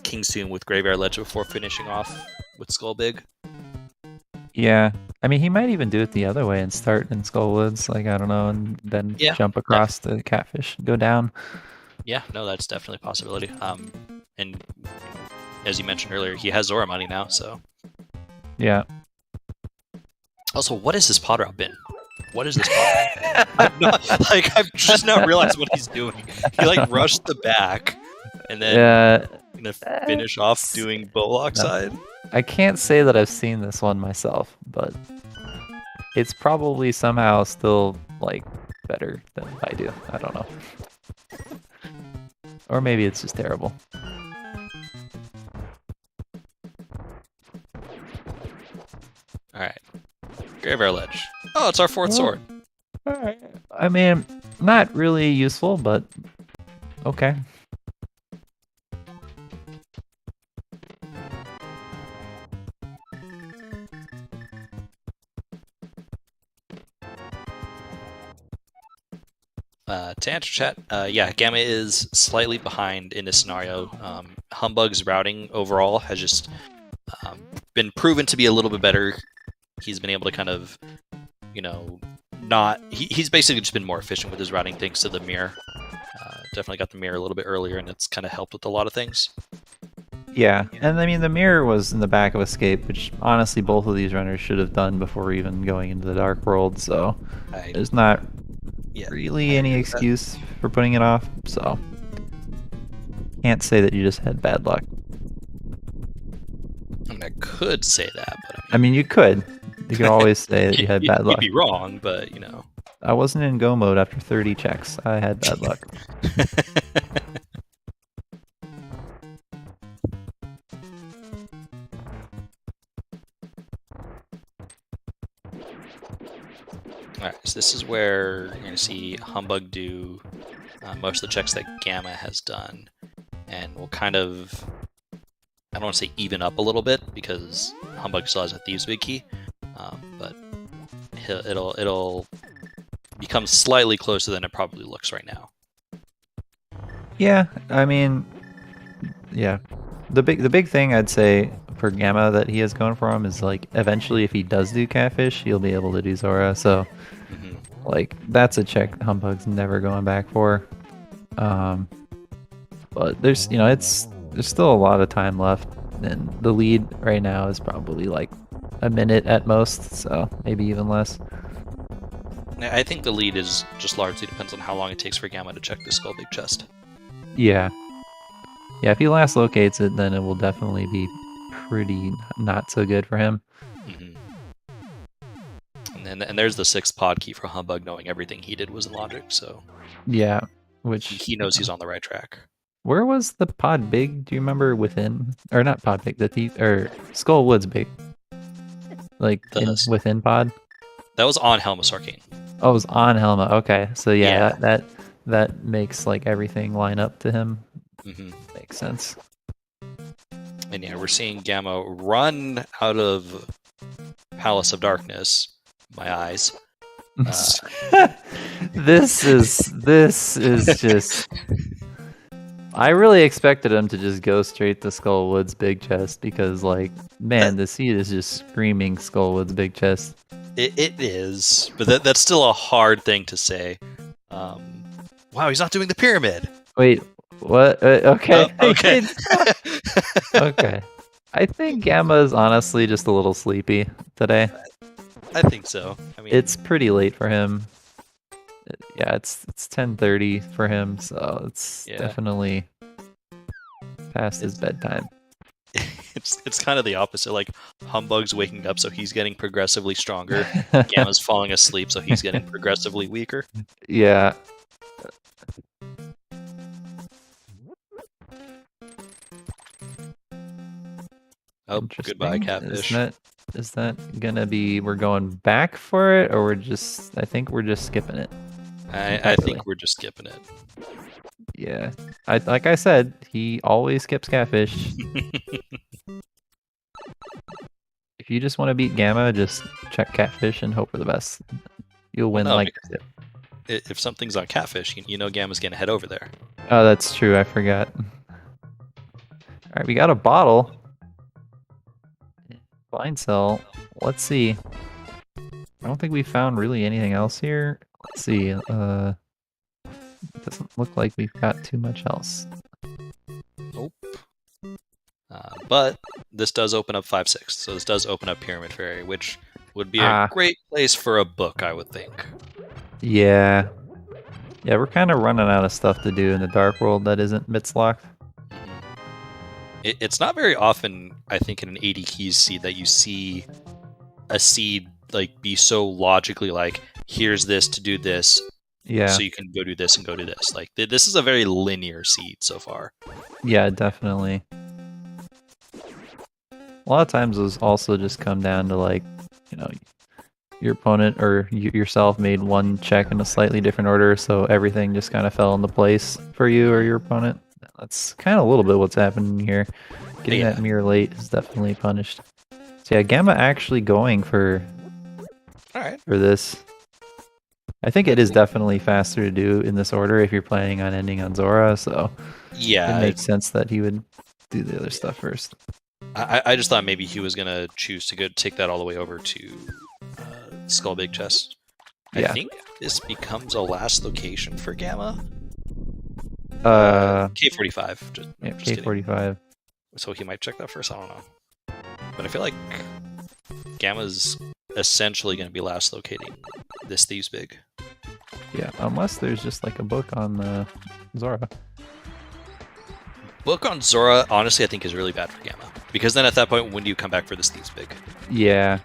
King's Tomb with Graveyard Ledge before finishing off with Skull Big. Yeah, I mean, he might even do it the other way and start in Skullwoods, like, I don't know, and then jump across the Catfish, go down. Yeah, no, that's definitely a possibility. And as you mentioned earlier, he has Zora money now, so. Yeah. Also, what has this pod route been? What is this pod route? I've just now realized what he's doing. He, rushed the back, and then gonna finish off doing Bullock side. I can't say that I've seen this one myself, but it's probably somehow still, better than I do. I don't know. Or maybe it's just terrible. Alright. Graveyard Ledge. Oh, it's our 4th sword. Alright. I mean, not really useful, but okay. To answer chat, yeah, Gamma is slightly behind in this scenario. Humbugh's routing overall has just been proven to be a little bit better. He's been able to kind of, he's basically just been more efficient with his routing thanks to the mirror. Definitely got the mirror a little bit earlier, and it's kind of helped with a lot of things. Yeah, and I mean, the mirror was in the back of Escape, which honestly both of these runners should have done before even going into the Dark World, so there's not really any excuse for putting it off, so can't say that you just had bad luck. I mean, I could say that, but I mean you could always say that you had bad luck. You'd be wrong, but I wasn't in go mode after 30 checks. I had bad luck. Alright, so this is where you're going to see Humbugh do most of the checks that Gamma has done. And we'll kind of, I don't want to say even up a little bit, because Humbugh still has a Thieves' Big Key, but it'll become slightly closer than it probably looks right now. Yeah, I mean, yeah. The big thing I'd say for Gamma that he has going for him is eventually if he does do Catfish, he'll be able to do Zora. So that's a check Humbugh's never going back for. But there's there's still a lot of time left, and the lead right now is probably a minute at most, so maybe even less. I think the lead is just largely depends on how long it takes for Gamma to check the Skull Big chest. Yeah. Yeah, if he last locates it, then it will definitely be pretty not so good for him. And there's the 6th pod key for Humbugh, knowing everything he did was in logic, so... Yeah, which... He knows he's on the right track. Where was the pod big? Do you remember within... Or not pod big, the Skull Woods big. Within pod? That was on Helma's Arcane. Oh, it was on Helma, okay. So yeah. That makes everything line up to him. Makes sense. And yeah, we're seeing Gamma run out of Palace of Darkness. My eyes. This is just. I really expected him to just go straight to Skullwood's big chest because, like, man, the seed is just screaming Skullwood's big chest. It is, but that's still a hard thing to say. Wow, he's not doing the pyramid. Wait, what? Okay. Okay. Okay. I think Gamma is honestly just a little sleepy today. I think so. I mean, It's pretty late for him. Yeah, it's 10:30 for him, so it's definitely past his bedtime. It's kind of the opposite. Like Humbugg's waking up, so he's getting progressively stronger. Gamma's falling asleep, so he's getting progressively weaker. Yeah. Oh, goodbye, catfish. Is that gonna be we're going back for it, or I think we're just skipping it? I think we're just skipping it. Yeah. Like I said, he always skips catfish. If you just want to beat Gamma, just check catfish and hope for the best. You'll win if something's on catfish, you know Gamma's gonna head over there. Oh, that's true. I forgot. All right, we got a bottle. Blind cell. Let's see. I don't think we found really anything else here. Let's see. It doesn't look like we've got too much else. Nope. But this does open up 5/6, so this does open up Pyramid Fairy, which would be a great place for a book, I would think. Yeah. Yeah, we're kind of running out of stuff to do in the Dark World that isn't Mitzlock. It's not very often, I think, in an 80 keys seed that you see a seed like be so logically like, here's this to do this, so you can go do this and go do this. Like this is a very linear seed so far. Yeah, definitely. A lot of times those also just come down to like, you know, your opponent or yourself made one check in a slightly different order, so everything just kind of fell into place for you or your opponent. That's kind of a little bit what's happening here. Getting that mirror late is definitely punished. So yeah, Gamma actually going for this. I think it is definitely faster to do in this order if you're planning on ending on Zora, so yeah, it makes sense that he would do the other stuff first. I just thought maybe he was gonna choose to take that all the way over to Skull Big Chest. I think this becomes a last location for Gamma. K45. Just K45. Kidding. So he might check that first. I don't know, but I feel like Gamma's essentially going to be last locating this Thieves Big. Yeah, unless there's just like a book on Zora. Book on Zora, honestly, I think is really bad for Gamma, because then at that point, when do you come back for this Thieves Big? Yeah.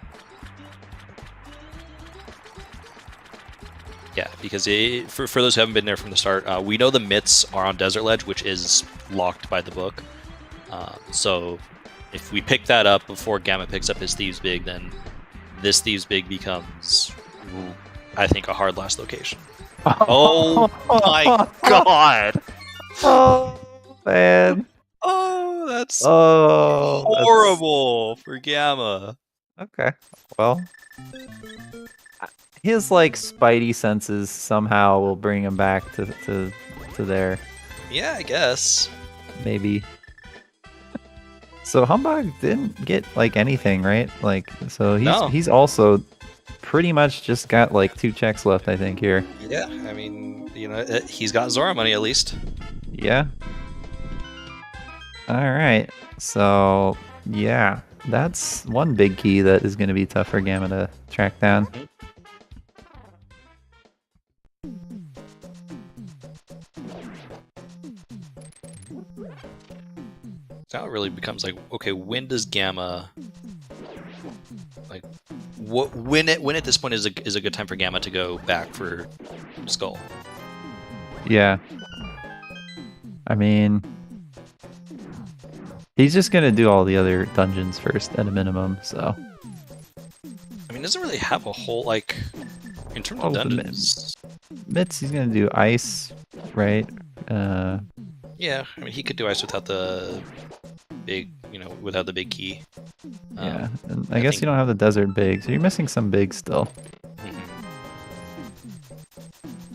Yeah, because for those who haven't been there from the start, we know the myths are on Desert Ledge, which is locked by the book. So if we pick that up before Gamma picks up his Thieves Big, then this Thieves Big becomes, I think, a hard last location. Oh my god! Oh man! Oh, that's horrible for Gamma. Okay, well. His like spidey senses somehow will bring him back to there. Yeah, I guess. Maybe. So Humbugh didn't get like anything, right? Like, so he's also pretty much just got like 2 checks left, I think, here. Yeah, I mean, you know, he's got Zora money at least. Yeah. All right. So yeah, that's one big key that is going to be tough for Gamma to track down. Mm-hmm. Now it really becomes like, okay, when does Gamma, like, when at this point is a good time for Gamma to go back for Skull? Yeah. I mean, he's just gonna do all the other dungeons first at a minimum, so. I mean, doesn't really have a whole, like, in terms of dungeons. Mitts, he's gonna do ice, right? Yeah, I mean, he could do ice without the big, without the big key. Yeah, and I guess you don't have the desert big, so you're missing some big still. Mhm.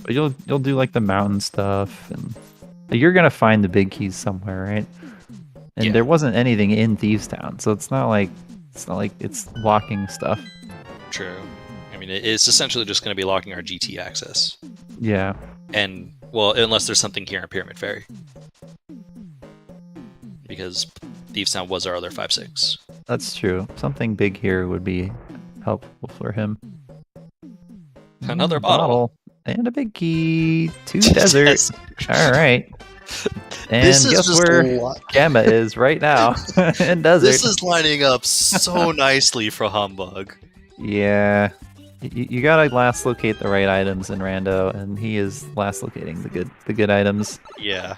But you'll do like the mountain stuff, and you're gonna find the big keys somewhere, right? And Yeah. there wasn't anything in Thieves Town, so it's not like it's locking stuff. True. I mean, it's essentially just going to be locking our GT access. Yeah. And, well, unless there's something here in Pyramid Ferry. Because Thieves Town was our other 5-6. That's true. Something big here would be helpful for him. Another bottle. And a big key. 2 desert. All right. And This is guess just where Gamma is right now in desert. This is lining up so nicely for Humbug. Yeah. You gotta last locate the right items in Rando, and he is last locating the good items. Yeah.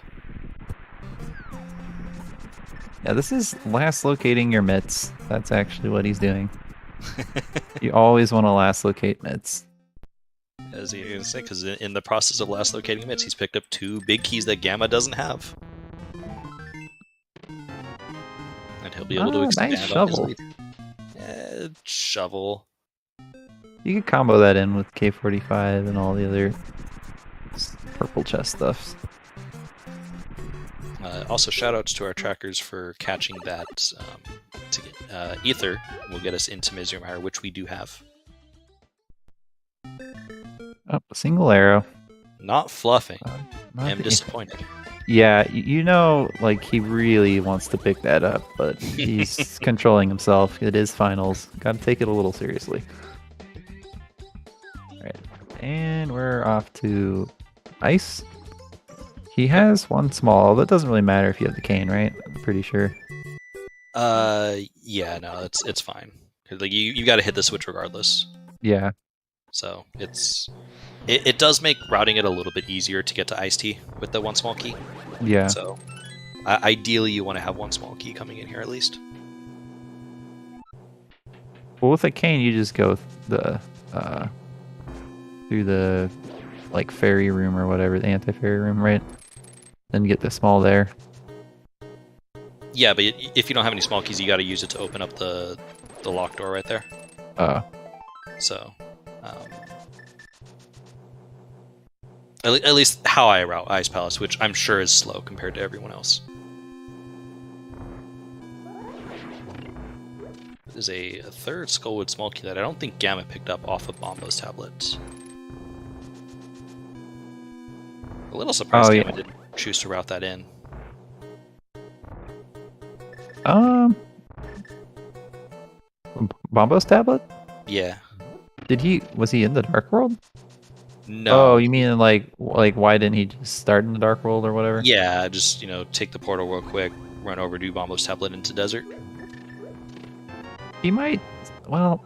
Yeah, this is last locating your mitts. That's actually what he's doing. You always want to last locate mitts. As he was saying, because in the process of last locating mitts, he's picked up 2 big keys that Gamma doesn't have. And he'll be able to expand nice on his shovel. lead. Shovel. You could combo that in with K45 and all the other purple chest stuffs. Also, shoutouts to our trackers for catching that Ether will get us into Mizumire, which we do have. Oh, a single arrow. Not fluffing. Not I am the- disappointed. Yeah, like he really wants to pick that up, but he's controlling himself. It is finals. Gotta take it a little seriously. Alright, and we're off to ice. He has 1 small. That doesn't really matter if you have the cane, right? I'm pretty sure. Yeah, no, it's fine. 'Cause, like, you got to hit the switch regardless. Yeah. So it does make routing it a little bit easier to get to Ice Tea with the 1 small key. Yeah. So ideally, you want to have 1 small key coming in here at least. Well, with a cane, you just go through the like fairy room or whatever, the anti-fairy room, right? Then get the small there. Yeah, but if you don't have any small keys, you got to use it to open up the lock door right there. So, at least how I route Ice Palace, which I'm sure is slow compared to everyone else. There's a 3rd Skullwood small key that I don't think Gamma picked up off of Bombo's tablets. A little surprised Gamma didn't choose to route that in. Bombo's tablet? Yeah. Was he in the Dark World? No. Oh, you mean like why didn't he just start in the Dark World or whatever? Yeah, just, take the portal real quick, run over, do Bombo's tablet into desert. He might, well,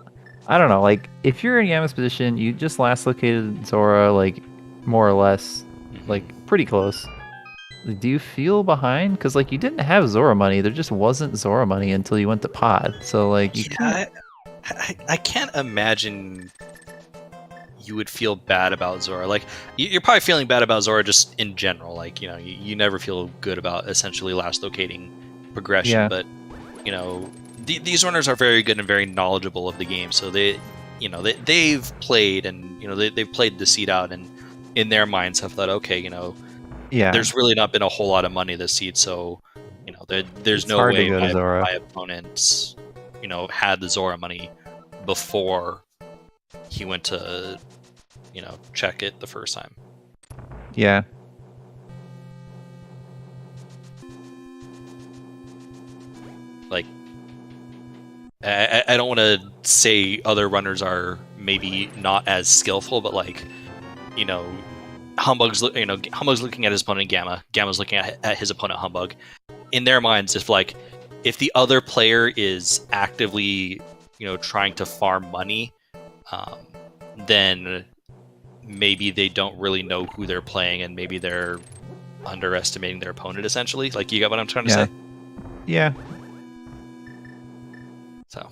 I don't know, like, if you're in Gamma's position, you just last located Zora, like, more or less, like, pretty close. Do you feel behind? Because, like, you didn't have Zora money. There just wasn't Zora money until you went to Pod. So, like, you can't... I can't imagine you would feel bad about Zora. Like, you're probably feeling bad about Zora just in general. Like, you never feel good about essentially last locating progression. Yeah. But, these runners are very good and very knowledgeable of the game. So they've played and, they've played the seed out and in their minds have thought, okay, Yeah. there's really not been a whole lot of money this seed, so there's It's no hard to way go to Zora. my opponents, had the Zora money before he went to, check it the first time. Yeah. Like, I don't want to say other runners are maybe not as skillful, but like, Humbug's looking at his opponent Gamma. Gamma's looking at his opponent Humbug. In their minds, if the other player is actively, trying to farm money, then maybe they don't really know who they're playing, and maybe they're underestimating their opponent. Essentially, like, you got what I'm trying to say? Yeah. So,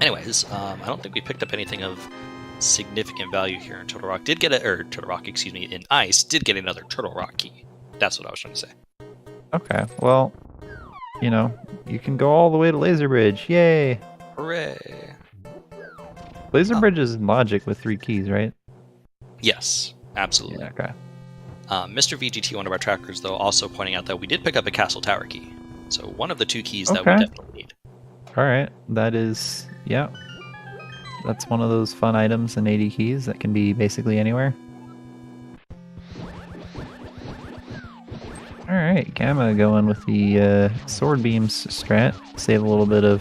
anyways, I don't think we picked up anything of significant value here in Turtle Rock. In Ice, did get another Turtle Rock key. That's what I was trying to say. Okay. Well, you know, you can go all the way to Laser Bridge. Yay! Hooray! Laser Bridge is in logic with 3 keys, right? Yes, absolutely. Yeah, okay. Mr. VGT, one of our trackers, though, also pointing out that we did pick up a castle tower key. So one of the 2 keys that we definitely need. All right, that is, yeah. That's one of those fun items in 80 keys that can be basically anywhere. All right, Gamma going with the sword beams strat. Save a little bit of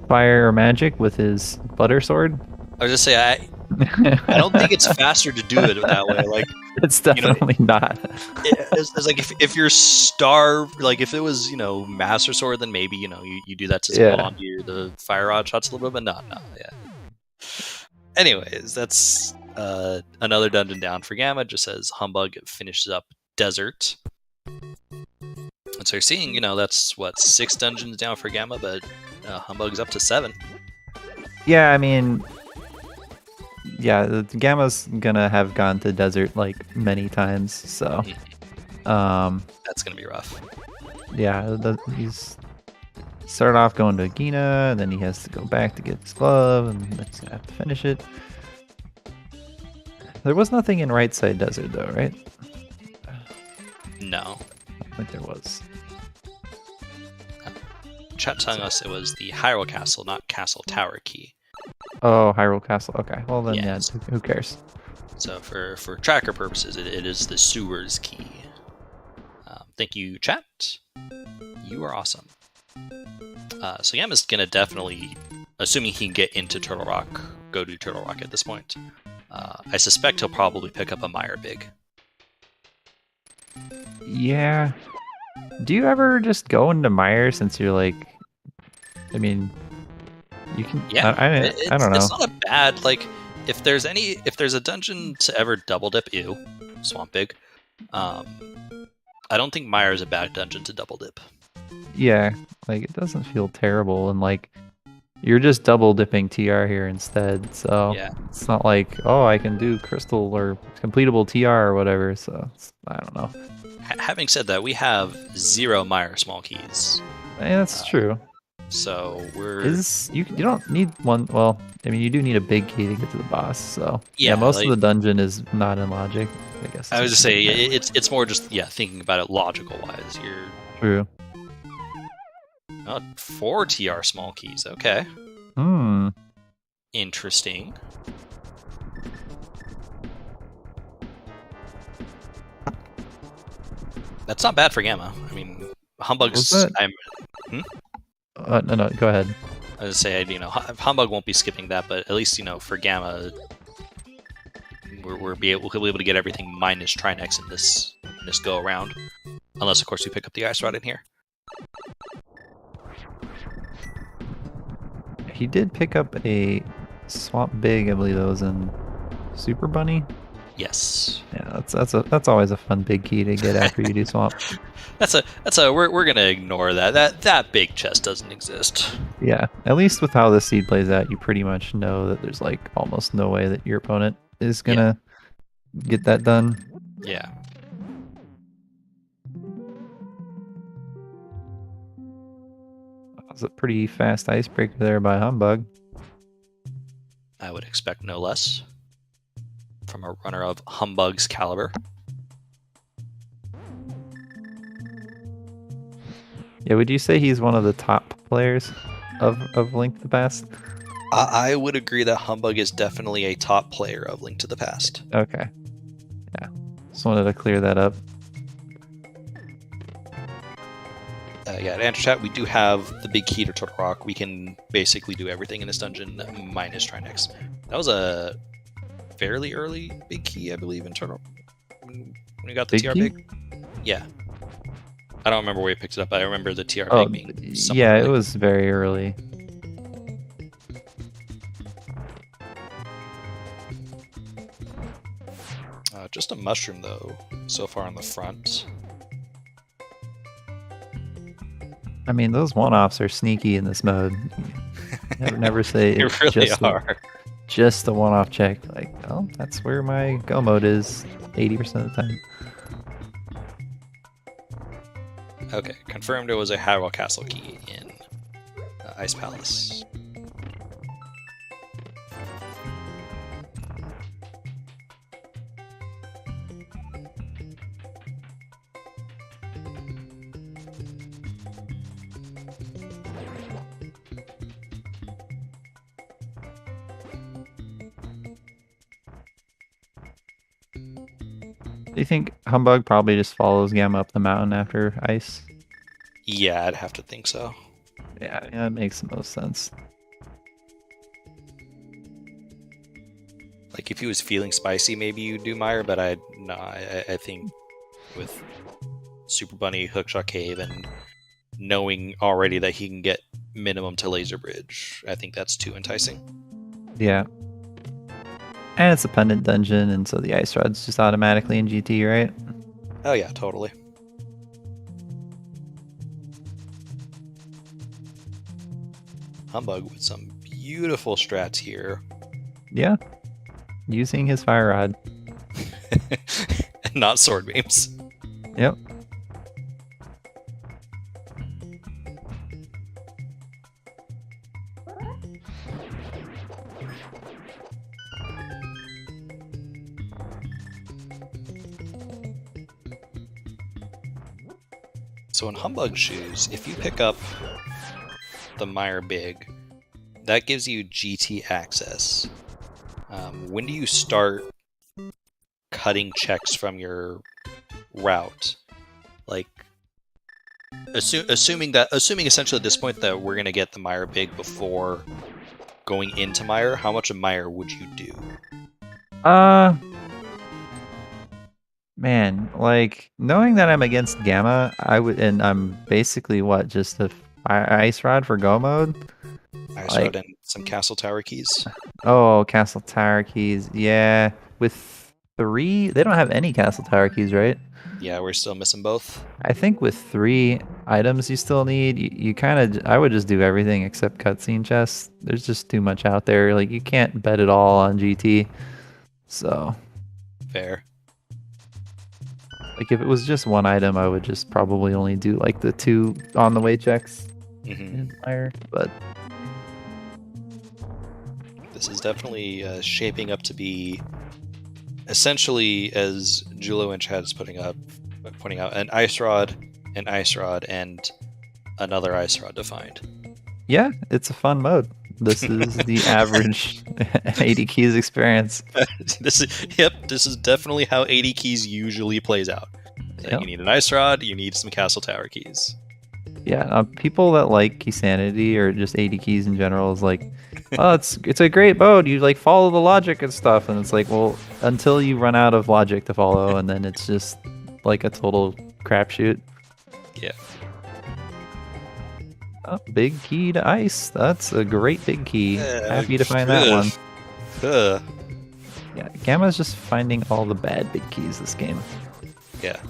fire or magic with his butter sword. I was just say I don't think it's faster to do it that way. Like it's definitely not. It's like if you're starved, like if it was Master Sword, then maybe you do that to spawn onto the fire rod shots a little bit, but no, yeah. Anyways, that's another dungeon down for Gamma. Just says Humbug finishes up Desert. And so you're seeing, that's what 6 dungeons down for Gamma, but Humbug's up to 7. Yeah, I mean, yeah, the Gamma's gonna have gone to Desert like many times, so that's gonna be rough. Yeah, he's started off going to Gina, and then he has to go back to get his glove, and then he's gonna have to finish it. There was nothing in Right Side Desert though, right? No. I think there was. Chat telling us it was the Hyrule Castle, not Castle Tower key. Oh, Hyrule Castle. Okay, well then, yes. Yeah, who cares? So for tracker purposes, it is the sewers key. Thank you, chat. You are awesome. So Yama's gonna definitely, assuming he can get into Turtle Rock, go to Turtle Rock at this point. I suspect he'll probably pick up a Mire Big. Yeah. Do you ever just go into Mire since you're like, I mean, you can. Yeah, I don't know. It's not a bad if there's a dungeon to ever double dip, Swamp Big. I don't think Mire is a bad dungeon to double dip. Yeah, like it doesn't feel terrible, and like you're just double dipping TR here instead. So yeah. It's not like, oh, I can do crystal or completable TR or whatever. So I don't know. Having said that, we have 0 Mire small keys. Yeah, that's true. So you don't need one. Well, I mean, you do need a big key to get to the boss. So yeah, most of the dungeon is not in logic. I guess. I was just say it's more just thinking about it logical wise. You're true. 4 TR small keys. Okay. Interesting. That's not bad for Gamma. I mean, Humbug's. No, go ahead. I was say, Humbug won't be skipping that, but at least for Gamma, we'll be able to get everything minus Trinex in this go around, unless of course we pick up the ice rod in here. He did pick up a Swamp Big, I believe that was in Super Bunny. Yes. Yeah, that's always a fun big key to get after you do Swamp. We're gonna ignore that. That big chest doesn't exist. Yeah, at least with how this seed plays out, you pretty much know that there's like almost no way that your opponent is gonna get that done. Yeah. That was a pretty fast icebreaker there by Humbug. I would expect no less from a runner of Humbug's caliber. Yeah, would you say he's one of the top players of Link to the Past? I would agree that Humbug is definitely a top player of Link to the Past. Okay. Yeah. Just wanted to clear that up. To answer chat, we do have the big key to Turtle Rock. We can basically do everything in this dungeon minus Trinex. That was a fairly early big key, I believe, in Turtle. When we got the TR Big. Yeah. I don't remember where we picked it up, but I remember the TR Big being something. Yeah, it was very early. Just a mushroom, though, so far on the front. I mean, those one-offs are sneaky in this mode. Never say they it's really are. Just a one-off check. Like, oh, that's where my go mode is 80% of the time. Okay, confirmed it was a Hyrule Castle key in Ice Palace. Do you think Humbug probably just follows Gamma up the mountain after ice? Yeah, I'd have to think so. Yeah, that makes the most sense. Like if he was feeling spicy, maybe you'd do Mire, but I think with Super Bunny, Hookshot Cave, and knowing already that he can get minimum to Laser Bridge, I think that's too enticing. Yeah. And it's a pendant dungeon, and so the ice rod's just automatically in GT, right? Oh yeah, totally. Humbug with some beautiful strats here. Yeah. Using his fire rod. And not sword beams. Yep. So in Humbug shoes, if you pick up the Mire Big, that gives you GT access. When do you start cutting checks from your route? Like, assuming essentially at this point that we're gonna get the Mire Big before going into Mire, how much of Mire would you do? Man, like knowing that I'm against Gamma, I would, and I'm basically what, just a ice rod for go mode. Ice Rod and some Castle Tower keys. Oh, Castle Tower keys. Yeah, with 3, they don't have any Castle Tower keys, right? Yeah, we're still missing both. I think with 3 items you still need, you kind of, I would just do everything except cutscene chests. There's just too much out there. Like you can't bet it all on GT. So, Fair. like if it was just 1 item, I would just probably only do like the 2 on the way checks in Fire. But this is definitely shaping up to be essentially, as Julo and Chad is pointing out, an ice rod, and another ice rod defined. yeah, it's a fun mode. This is the average 80 keys experience. This is definitely how 80 keys usually plays out. Yep. You need an ice rod, you need some Castle Tower keys. Yeah, people that like Key Sanity or just 80 keys in general is like, oh, it's a great mode. You like follow the logic and stuff, and it's like, well, until you run out of logic to follow, and then it's just like a total crapshoot. Yeah. Oh, big key to ice. That's a great big key. Happy to find that one. Yeah, Gamma's just finding all the bad big keys this game. Yeah.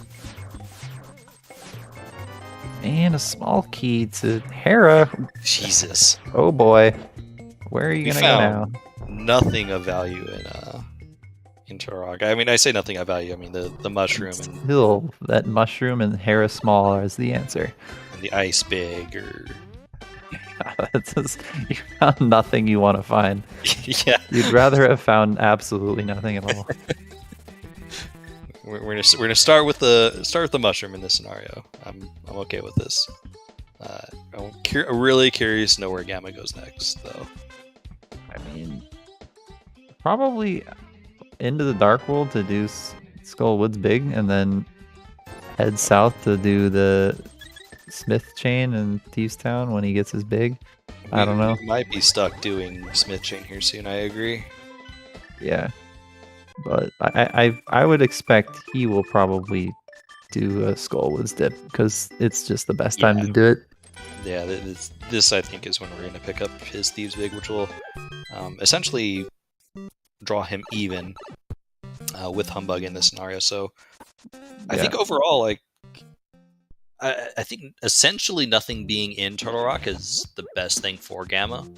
And a small key to Hera. Jesus. Oh boy. Where are you gonna go now? Nothing of value in Turok. I mean, I say nothing of value. I mean the mushroom and Still, that mushroom and Hera small is the answer. the ice big or It's just, you found nothing you want to find. yeah. You'd rather have found absolutely nothing at all. We're gonna start with the mushroom in this scenario. I'm okay with this. I'm really curious to know where Gamma goes next, though. I mean, probably into the Dark World to do Skull Woods big, and then head south to do the Smith Chain in Thieves Town when he gets his big. I don't know. We might be stuck doing Smith Chain here soon. I agree. Yeah, but I would expect he will probably do a Skull Woods dip because it's just the best time to do it. Yeah, this I think is when we're going to pick up his Thieves Big, which will essentially draw him even with Humbug in this scenario. So I think overall, like, I think essentially nothing being in Turtle Rock is the best thing for Gamma.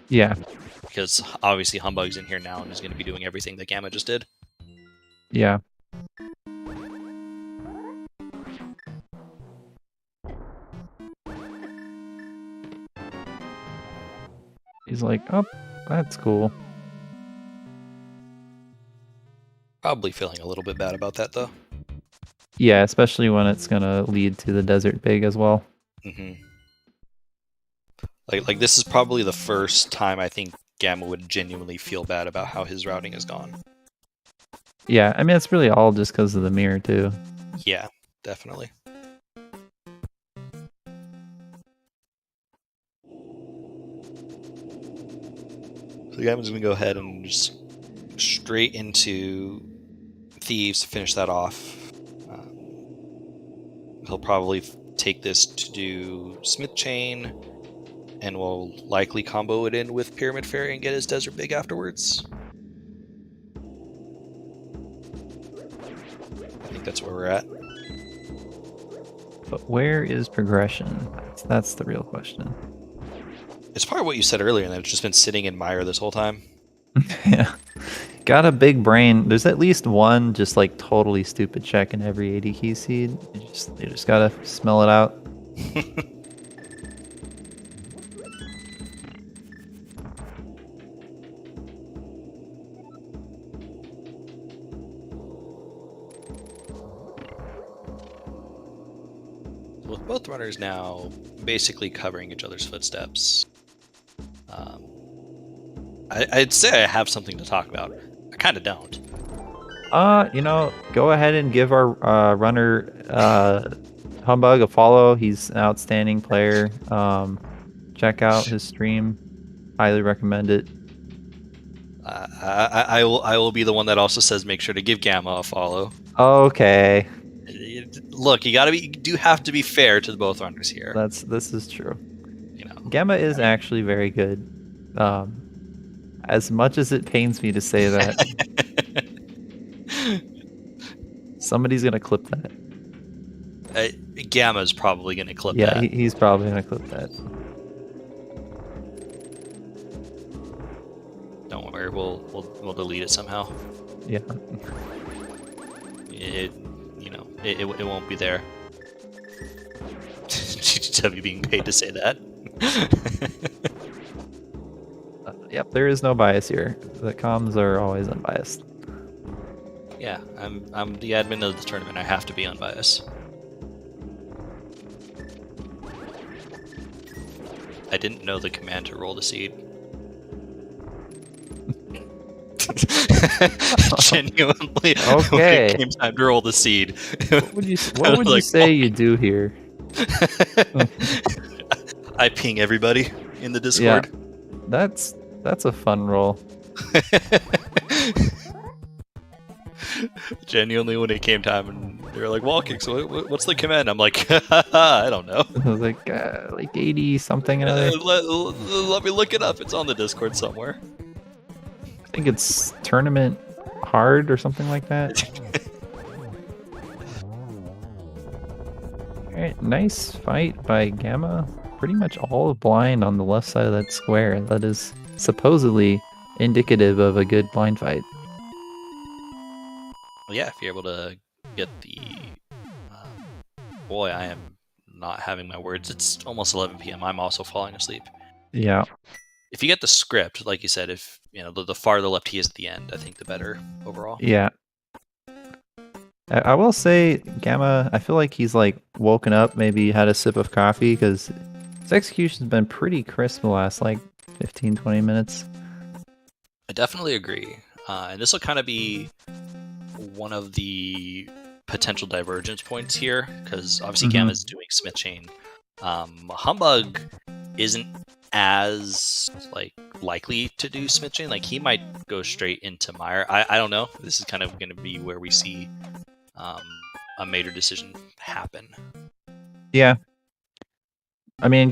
Yeah. Because obviously Humbug's in here now and is going to be doing everything that Gamma just did. Yeah. He's like, oh, that's cool. Probably feeling a little bit bad about that though. Yeah, especially when it's gonna lead to the desert big as well. Mm-hmm. Like this is probably the first time I think Gamma would genuinely feel bad about how his routing has gone. Yeah, I mean, it's really all just because of the mirror, too. Yeah, definitely. So Gamma's going to go ahead and just straight into Thieves to finish that off. He'll probably take this to do Smith Chain, and will likely combo it in with Pyramid Fairy and get his Desert Big afterwards. I think that's where we're at. But where is progression? That's the real question. It's probably what you said earlier, and that it's just been sitting in Mire this whole time. Yeah. Got a big brain. There's at least one just like totally stupid check in every 80 key seed. You just gotta smell it out. With both runners now basically covering each other's footsteps, I'd say I have something to talk about. I kind of don't. Go ahead and give our runner Humbugh a follow. He's an outstanding player. Check out his stream. Highly recommend it. I will be the one that also says make sure to give Gamma a follow. Okay. Look, you do have to be fair to both runners here. This is true. Gamma is actually very good. As much as it pains me to say that. Somebody's gonna clip that. Gamma's probably gonna clip that. Yeah, he's probably gonna clip that. Don't worry, we'll delete it somehow. Yeah. It won't be there. GTW being paid to say that. Yep, there is no bias here. The comms are always unbiased. Yeah, I'm the admin of the tournament. I have to be unbiased. I didn't know the command to roll the seed. Genuinely, okay. When it came time to roll the seed. What would you say you do here? I ping everybody in the Discord. Yeah, that's a fun roll. Genuinely, when it came time and they were like walking, so what's the command? I'm like, I don't know. I was like 80 something. Let me look it up. It's on the Discord somewhere. I think it's tournament hard or something like that. Alright, nice fight by Gamma. Pretty much all blind on the left side of that square. That is supposedly indicative of a good blind fight. Well, yeah, if you're able to get the... boy, I am not having my words. It's almost 11 p.m. I'm also falling asleep. Yeah. If you get the script, like you said, if the farther left he is at the end, I think the better overall. Yeah. I will say, Gamma, I feel like he's like woken up, maybe had a sip of coffee, because his execution's been pretty crisp the last like 15-20 minutes. I definitely agree. And this will kind of be one of the potential divergence points here, because obviously Gamma's doing Smith Chain. Humbugh isn't as likely to do Smith Chain. Like, he might go straight into Mire. I don't know. This is kind of going to be where we see a major decision happen. Yeah. I mean,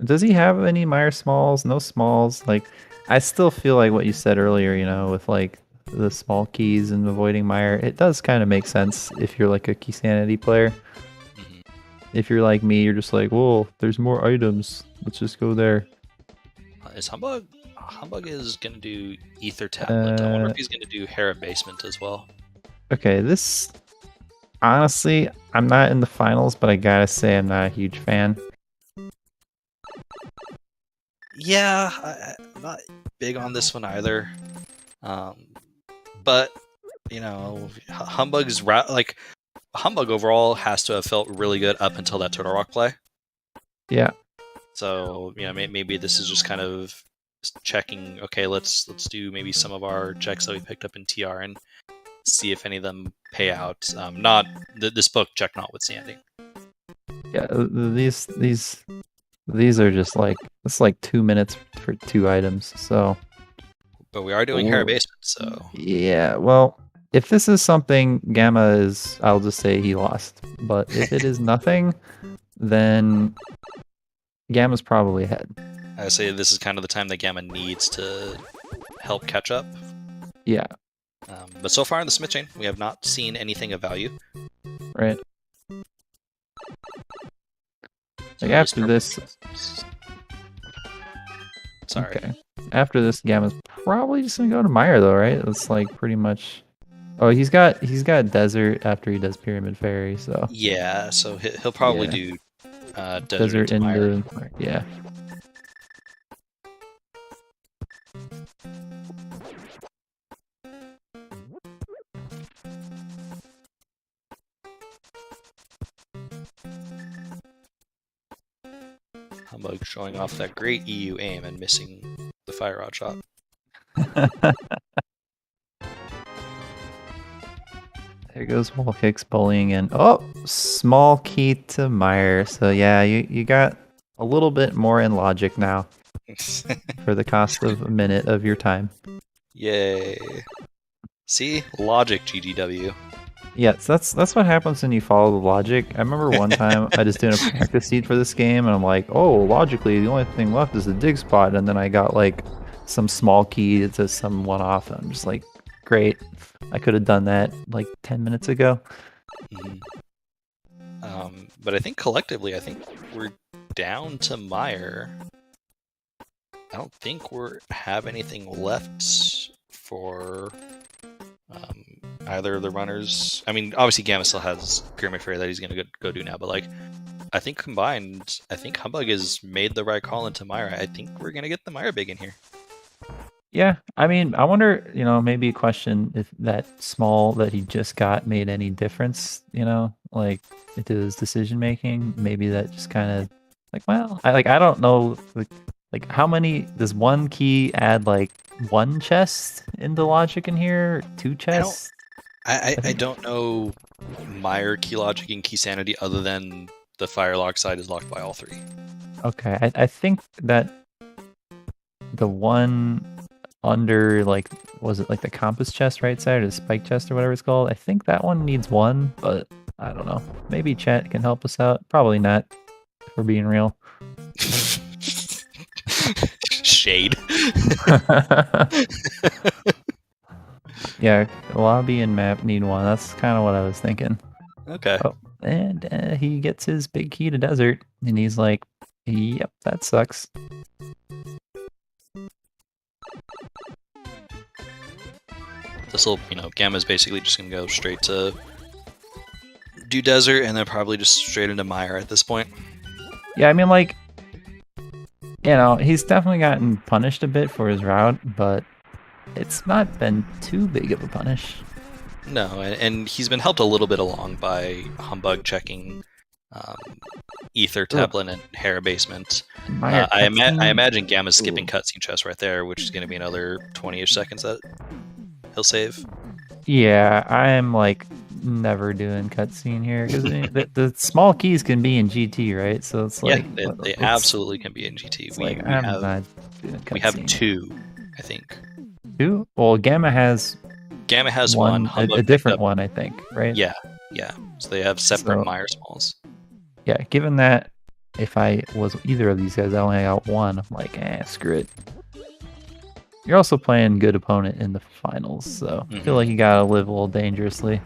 does he have any Mire smalls? No smalls. Like, I still feel like what you said earlier, with like the small keys and avoiding Mire, it does kind of make sense if you're like a key sanity player. Mm-hmm. If you're like me, you're just like, whoa, there's more items. Let's just go there. Is Humbugh is going to do Ether Tablet. I wonder if he's going to do Hera Basement as well. Okay, this... Honestly, I'm not in the finals, but I gotta say I'm not a huge fan. Yeah, I'm not big on this one either. But Humbug's like Humbug overall has to have felt really good up until that Turtle Rock play. Yeah. So maybe this is just kind of checking. Okay, let's do maybe some of our checks that we picked up in TR and see if any of them pay out. Not this book check notwithstanding. Yeah, these are just like it's like 2 minutes for 2 items. So, but we are doing Hera basement, so yeah. Well, if this is something Gamma is, I'll just say he lost. But if it is nothing, then Gamma's probably ahead. I say this is kind of the time that Gamma needs to help catch up. Yeah. But so far in the Smith chain, we have not seen anything of value. Right. So like after this. Sorry. Okay. After this, Gamma's probably just gonna go to Meyer though, right? It's like pretty much. Oh, he's got desert after he does Pyramid Fairy, so. Yeah, so he'll probably do desert into Meyer. Yeah. Humbug showing off that great EU aim and missing the fire rod shot. There goes wall kicks, bullying, and oh, small key to Meyer. So yeah, you got a little bit more in logic now for the cost of a minute of your time. Yay! See, logic, GGW. Yeah, so that's what happens when you follow the logic. I remember one time I just did a practice seed for this game, and I'm like, oh, logically, the only thing left is the dig spot, and then I got like some small key to some one-off, and I'm just like, great. I could have done that like 10 minutes ago. Mm-hmm. But I think collectively, we're down to Meyer. I don't think we have anything left for either of the runners. I mean, obviously Gamma still has Pyramid Fairy that he's going to go do now, but like, I think combined, I think Humbug has made the right call into Meyer. I think we're going to get the Meyer big in here. Yeah, I mean, I wonder, maybe a question if that small that he just got made any difference, like into his decision making. Maybe that just kind of like, well, I don't know, like how many does one key add? Like one chest into logic in here, 2 chests? I don't know Meyer key logic and key sanity other than the fire lock side is locked by all 3. Okay, I think that the one under, like, was it like the compass chest right side or the spike chest or whatever it's called? I think that one needs 1, but I don't know. Maybe chat can help us out. Probably not, if we're being real. Shade. Yeah, lobby and map need 1. That's kind of what I was thinking. Okay. Oh, and he gets his big key to desert, and he's like, yep, that sucks. This will, Gamma's basically just going to go straight to do desert and then probably just straight into Meyer at this point. Yeah, I mean, like, he's definitely gotten punished a bit for his route, but it's not been too big of a punish. No, and he's been helped a little bit along by Humbug checking Ether, Teplin, and Hera basement. I imagine Gamma's skipping cutscene chest right there, which is going to be another 20-ish seconds that he'll save. Yeah, I'm like never doing cutscene here because the small keys can be in GT, right? So it's like they absolutely can be in GT. We have 2, I think. 2? Well, Gamma has one, a different one, I think, right? Yeah. So they have separate Meyer smalls. Yeah, given that if I was either of these guys, I only got 1. I'm like, screw it. You're also playing good opponent in the finals, so I feel like you gotta live a little dangerously.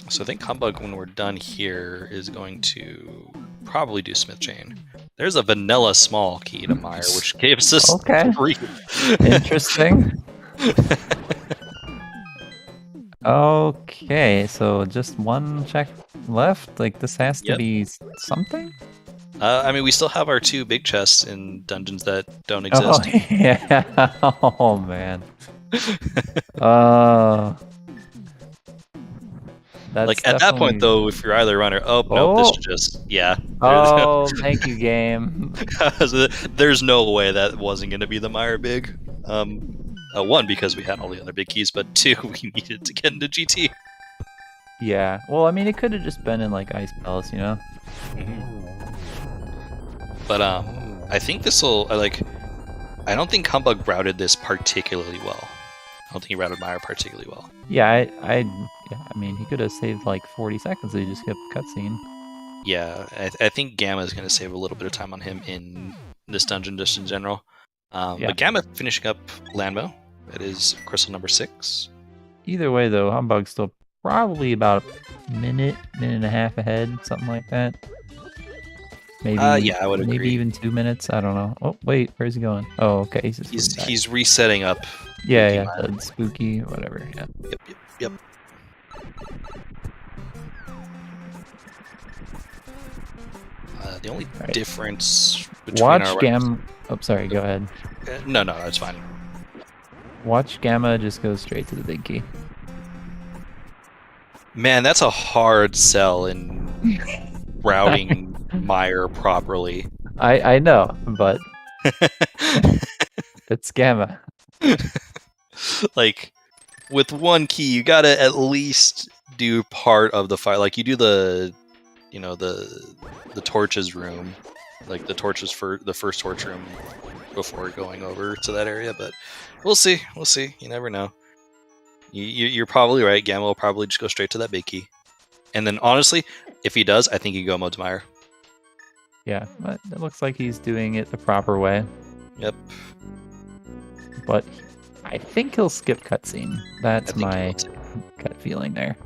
So I think Humbug, when we're done here, is going to probably do Smith Chain. There's a vanilla small key to Meyer, which gives us 3. Interesting. Okay, so just 1 check left? Like, this has to Yep. be something? I mean, we still have our 2 big chests in dungeons that don't Oh, exist. yeah. Oh, man. Uh, that's Like, at that point, definitely... though, if you're either runner, oh, nope, this is just, yeah. Oh, thank you, game. There's no way that wasn't going to be the Meyer big. 1, because we had all the other big keys, but 2, we needed to get into GT. Yeah. Well, I mean, it could have just been in, like, Ice Palace, you know? But, I think this'll, I don't think Humbug routed this particularly well. I don't think he routed Meyer particularly well. Yeah, I mean, he could have saved, like, 40 seconds if he just kept cutscene. Yeah, I think Gamma is going to save a little bit of time on him in this dungeon, just in general. Yeah. But Gamma finishing up Landmo. That is crystal number 6. Either way, though, Humbug's still probably about a minute and a half ahead, something like that. Maybe, yeah, I would agree. Maybe even 2 minutes. I don't know. Oh, wait, where's he going? Oh, okay, He's resetting up. Yeah, spooky, whatever. Yeah. Yep. The only difference between Oh, sorry. Go ahead. No, that's fine. Watch Gamma just go straight to the big key. Man, that's a hard sell in routing Meyer properly. I know, but it's Gamma. Like, with 1 key, you gotta at least do part of the fight. Like, you do the torches room, like the torches for the first torch room before going over to that area. But we'll see. You never know. You're probably right. Gamma will probably just go straight to that big key. And then, honestly, if he does, I think you go mode to Meyer. Yeah, but it looks like he's doing it the proper way. Yep. But I think he'll skip cutscene. That's my gut feeling there.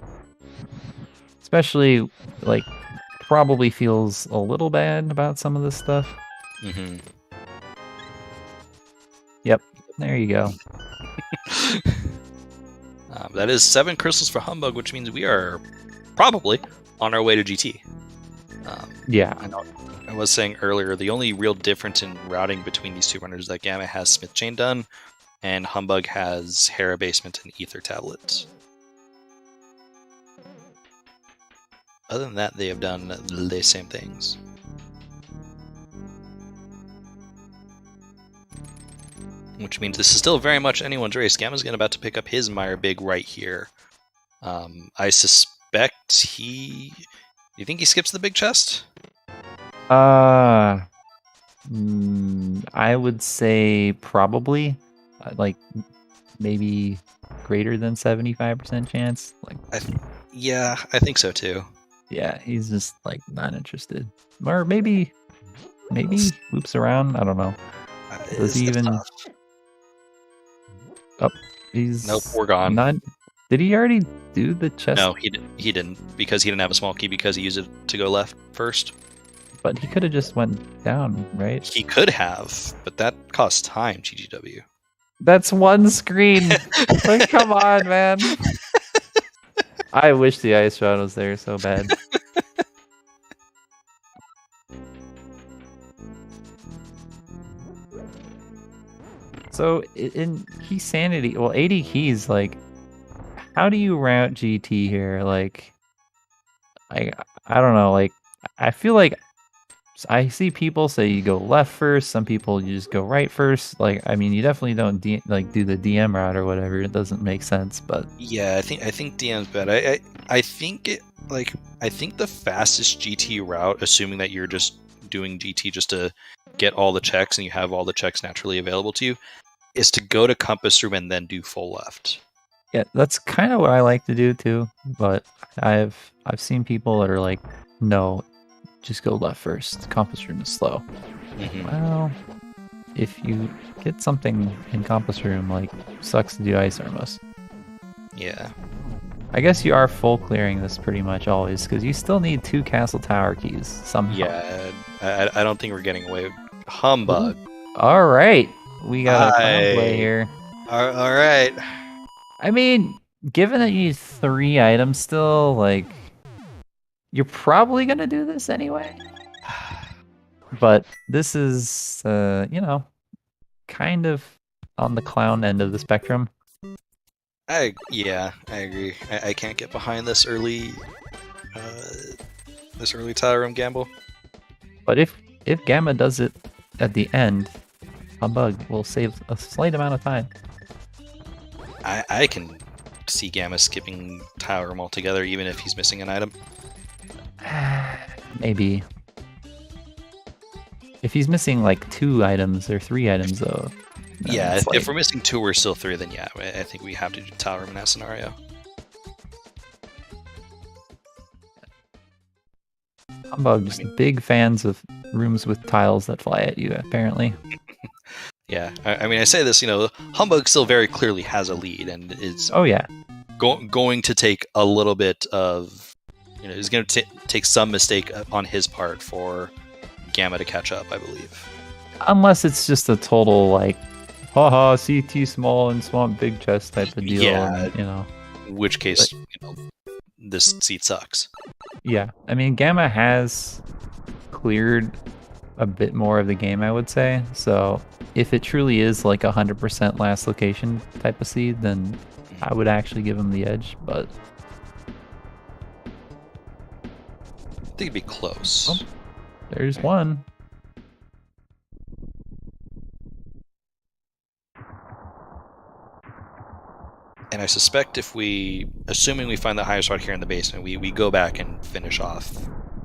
Especially, like, probably feels a little bad about some of this stuff. Mm-hmm. Yep, there you go. That is 7 crystals for Humbug, which means we are probably on our way to GT. Yeah. I was saying earlier, the only real difference in routing between these 2 runners is that Gamma has Smith Chain done, and Humbug has Hera Basement and Ether Tablets. Other than that, they have done the same things. Which means this is still very much anyone's race. Gamma's about to pick up his Meyer Big right here. I suspect he... Do you think he skips the big chest? I would say probably. Like, maybe greater than 75% chance. Like, yeah, I think so too. Yeah, he's just, like, not interested. Or maybe loops around. I don't know. Does he even... Tough. Oh, he's... Nope, we're gone. Did he already do the chest? No, he didn't, because he didn't have a small key because he used it to go left first. But he could have just went down, right? He could have, but that costs time, GGW. That's 1 screen. Like, come on, man. I wish the ice shot was there so bad. So in Key Sanity, well, 80 keys, like, how do you route GT here? Like, I don't know, like, I feel like I see people say you go left first, some people you just go right first. Like, I mean, you definitely don't do the DM route or whatever. It doesn't make sense, but yeah, I think DM's bad. I think the fastest GT route, assuming that you're just doing GT just to get all the checks and you have all the checks naturally available to you, is to go to Compass Room and then do full left. Yeah, that's kind of what I like to do too. But I've seen people that are like, no, just go left first. Compass Room is slow. Mm-hmm. Well, if you get something in Compass Room, like, sucks to do Ice Armos. Yeah. I guess you are full clearing this pretty much always, because you still need 2 Castle Tower keys somehow. Yeah, I don't think we're getting away with Humbug. All right, we got a clown play here. All right. I mean, given that you need 3 items still, like, You're probably gonna do this anyway. But this is, you know, kind of on the clown end of the spectrum. Yeah, I agree. I can't get behind this early tile room gamble. But if Gamma does it at the end, Humbug will save a slight amount of time. I can see Gamma skipping tile room altogether, even if he's missing an item. Maybe. If he's missing like 2 items or 3 items, though. Yeah, if we're missing 2 or still 3, then yeah, I think we have to do tile room in that scenario. Humbug's big fans of rooms with tiles that fly at you, apparently. Yeah, I mean, I say this, Humbug still very clearly has a lead and is going to take a little bit of, he's going to take some mistake on his part for Gamma to catch up, I believe. Unless it's just a total, like, haha, CT small and swamp big chest type of deal. Yeah, and, in which case, this seat sucks. Yeah, I mean, Gamma has cleared a bit more of the game, I would say. So if it truly is like 100% last location type of seed, then I would actually give him the edge, but I think it'd be close. Oh, there's one. And I suspect assuming we find the highest spot here in the basement, we go back and finish off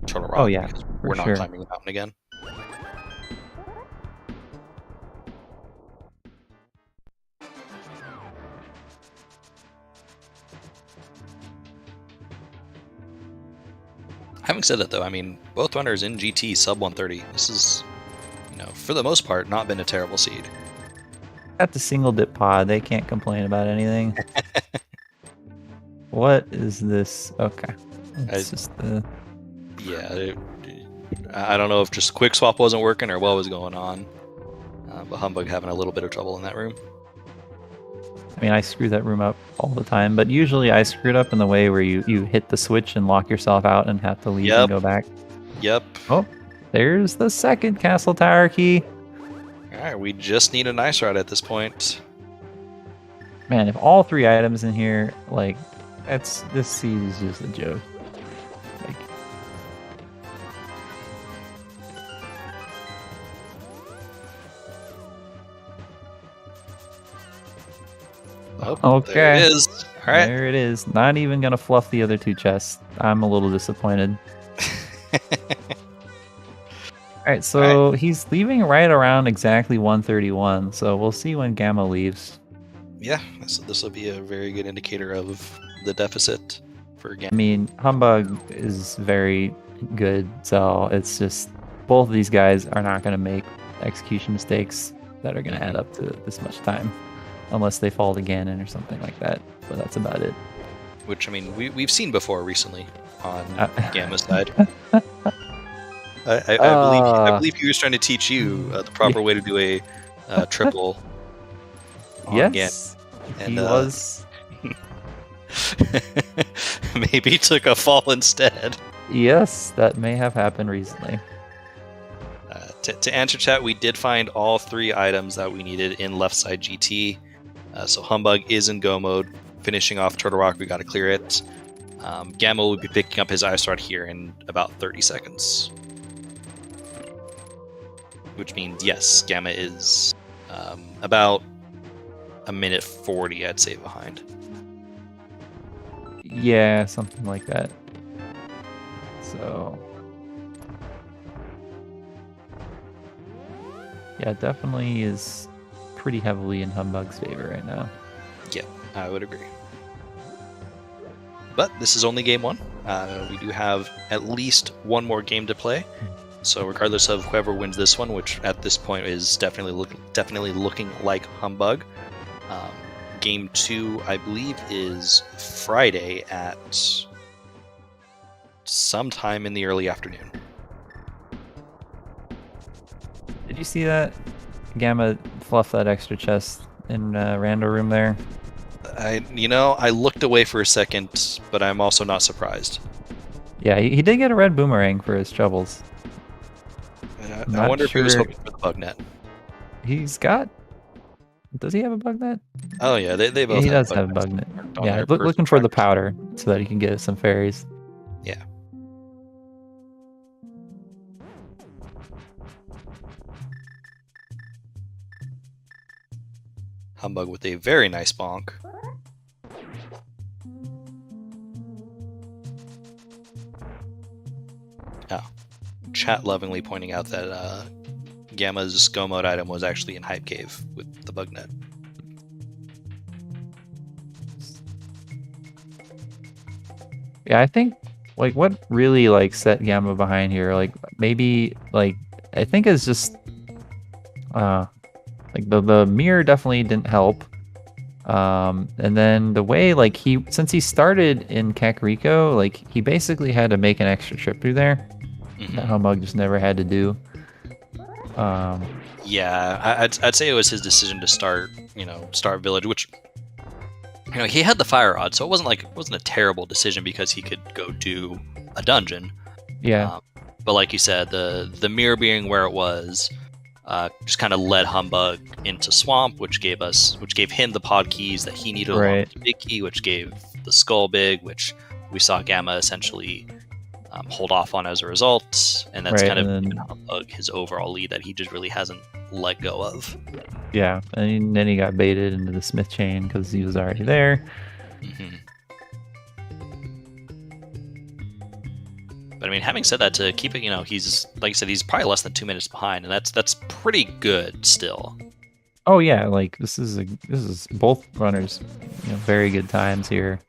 Turtle Rock. Oh yeah, we're not climbing the mountain again. Having said that, though, I mean, both runners in GT sub 130. This is, for the most part, not been a terrible seed. At the single dip pod, they can't complain about anything. What is this? Okay. It's just the... Yeah, I don't know if just quick swap wasn't working or what was going on. But Humbug having a little bit of trouble in that room. I mean, I screw that room up all the time, but usually I screw it up in the way where you hit the switch and lock yourself out and have to leave and go back. Yep. Oh, there's the second castle tower key. Alright, we just need a nice route at this point. Man, if all 3 items in here, like, this seed is just a joke. Like, okay. There it is. All right. There it is. Not even gonna fluff the other 2 chests. I'm a little disappointed. Alright, so he's leaving right around exactly 131, so we'll see when Gamma leaves. Yeah, this will be a very good indicator of the deficit for Gamma. I mean, Humbug is very good, so it's just both of these guys are not going to make execution mistakes that are going to add up to this much time, unless they fall to Ganon or something like that, but that's about it. Which, I mean, we've seen before recently on Gamma's side. I believe he was trying to teach you the proper way to do a triple. Yes, and, he was. Maybe he took a fall instead. Yes, that may have happened recently. To answer chat, we did find all 3 items that we needed in left side GT. So Humbug is in go mode, finishing off Turtle Rock. We got to clear it. Gamma will be picking up his ice rod here in about 30 seconds. Which means, yes, Gamma is about a minute 40, I'd say, behind. Yeah, something like that. So... yeah, definitely is pretty heavily in Humbug's favor right now. Yeah, I would agree. But this is only game 1. We do have at least one more game to play. So regardless of whoever wins this one, which at this point is definitely looking like Humbug, game 2, I believe, is Friday at sometime in the early afternoon. Did you see that? Gamma fluff that extra chest in Rando room there. I looked away for a second, but I'm also not surprised. Yeah, he did get a red boomerang for his troubles. I wonder if he was sure. hoping for the bug net. He's got. Does he have a bug net? Oh yeah, they both. He have does have a bug net. marked on Yeah, their looking personal for the trackers. powder so that he can get some fairies. Yeah. Humbug with a very nice bonk. Oh. Chat lovingly pointing out that Gamma's Go Mode item was actually in Hype Cave with the bug net. Yeah, I think like what really like set Gamma behind here, like maybe like I think is just like the mirror definitely didn't help. And then the way like since he started in Kakariko, like he basically had to make an extra trip through there. That Humbug just never had to do. Yeah, I'd say it was his decision to start Village, which he had the fire rod, so it wasn't a terrible decision because he could go do a dungeon. Yeah. But like you said, the mirror being where it was, just kind of led Humbug into Swamp, which gave him the pod keys that he needed along with the big key, which gave the Skull Big, which we saw Gamma essentially hold off on as a result, and that's kind of given Humbug his overall lead that he just really hasn't let go of. Yeah, and then he got baited into the Smith chain because he was already there. But I mean, having said that, to keep it, he's like I said, he's probably less than 2 minutes behind, and that's pretty good still. Oh yeah, like this is both runners, very good times here.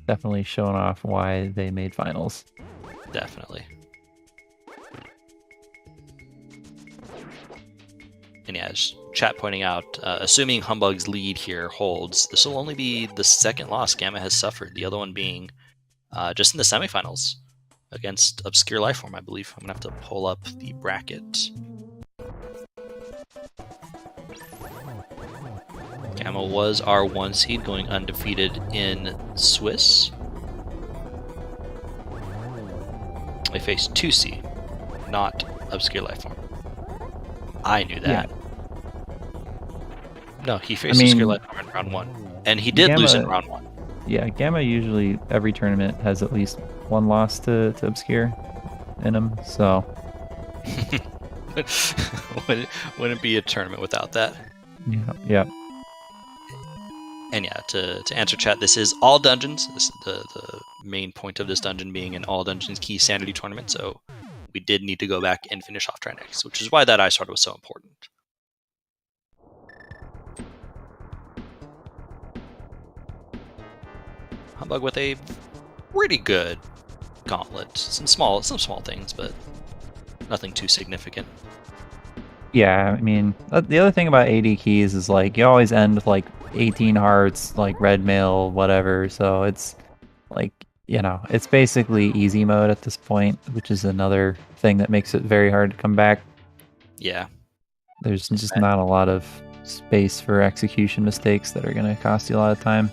Definitely showing off why they made finals. Definitely. And yeah, as chat pointing out, assuming Humbug's lead here holds, this will only be the second loss Gamma has suffered, the other one being just in the semifinals against Obscure Lifeform, I believe. I'm going to have to pull up the bracket. Gamma was our 1 seed, going undefeated in Swiss. They faced 2 seed, not Obscure Lifeform. I knew that. Yeah. No, he faced Obscure Lifeform in round 1, and he did lose in round 1. Yeah, Gamma usually every tournament has at least one loss to Obscure in him, so wouldn't be a tournament without that. Yeah. And yeah, to answer chat, this is all dungeons. This is the main point of this dungeon being an all dungeons key sanity tournament, so we did need to go back and finish off Trinex, which is why that ice sword was so important. Humbug with a pretty good gauntlet. Some small things, but nothing too significant. Yeah, I mean, the other thing about AD keys is like you always end with like 18 hearts, like red mail, whatever. So it's like, it's basically easy mode at this point, which is another thing that makes it very hard to come back. Yeah. There's just not a lot of space for execution mistakes that are going to cost you a lot of time.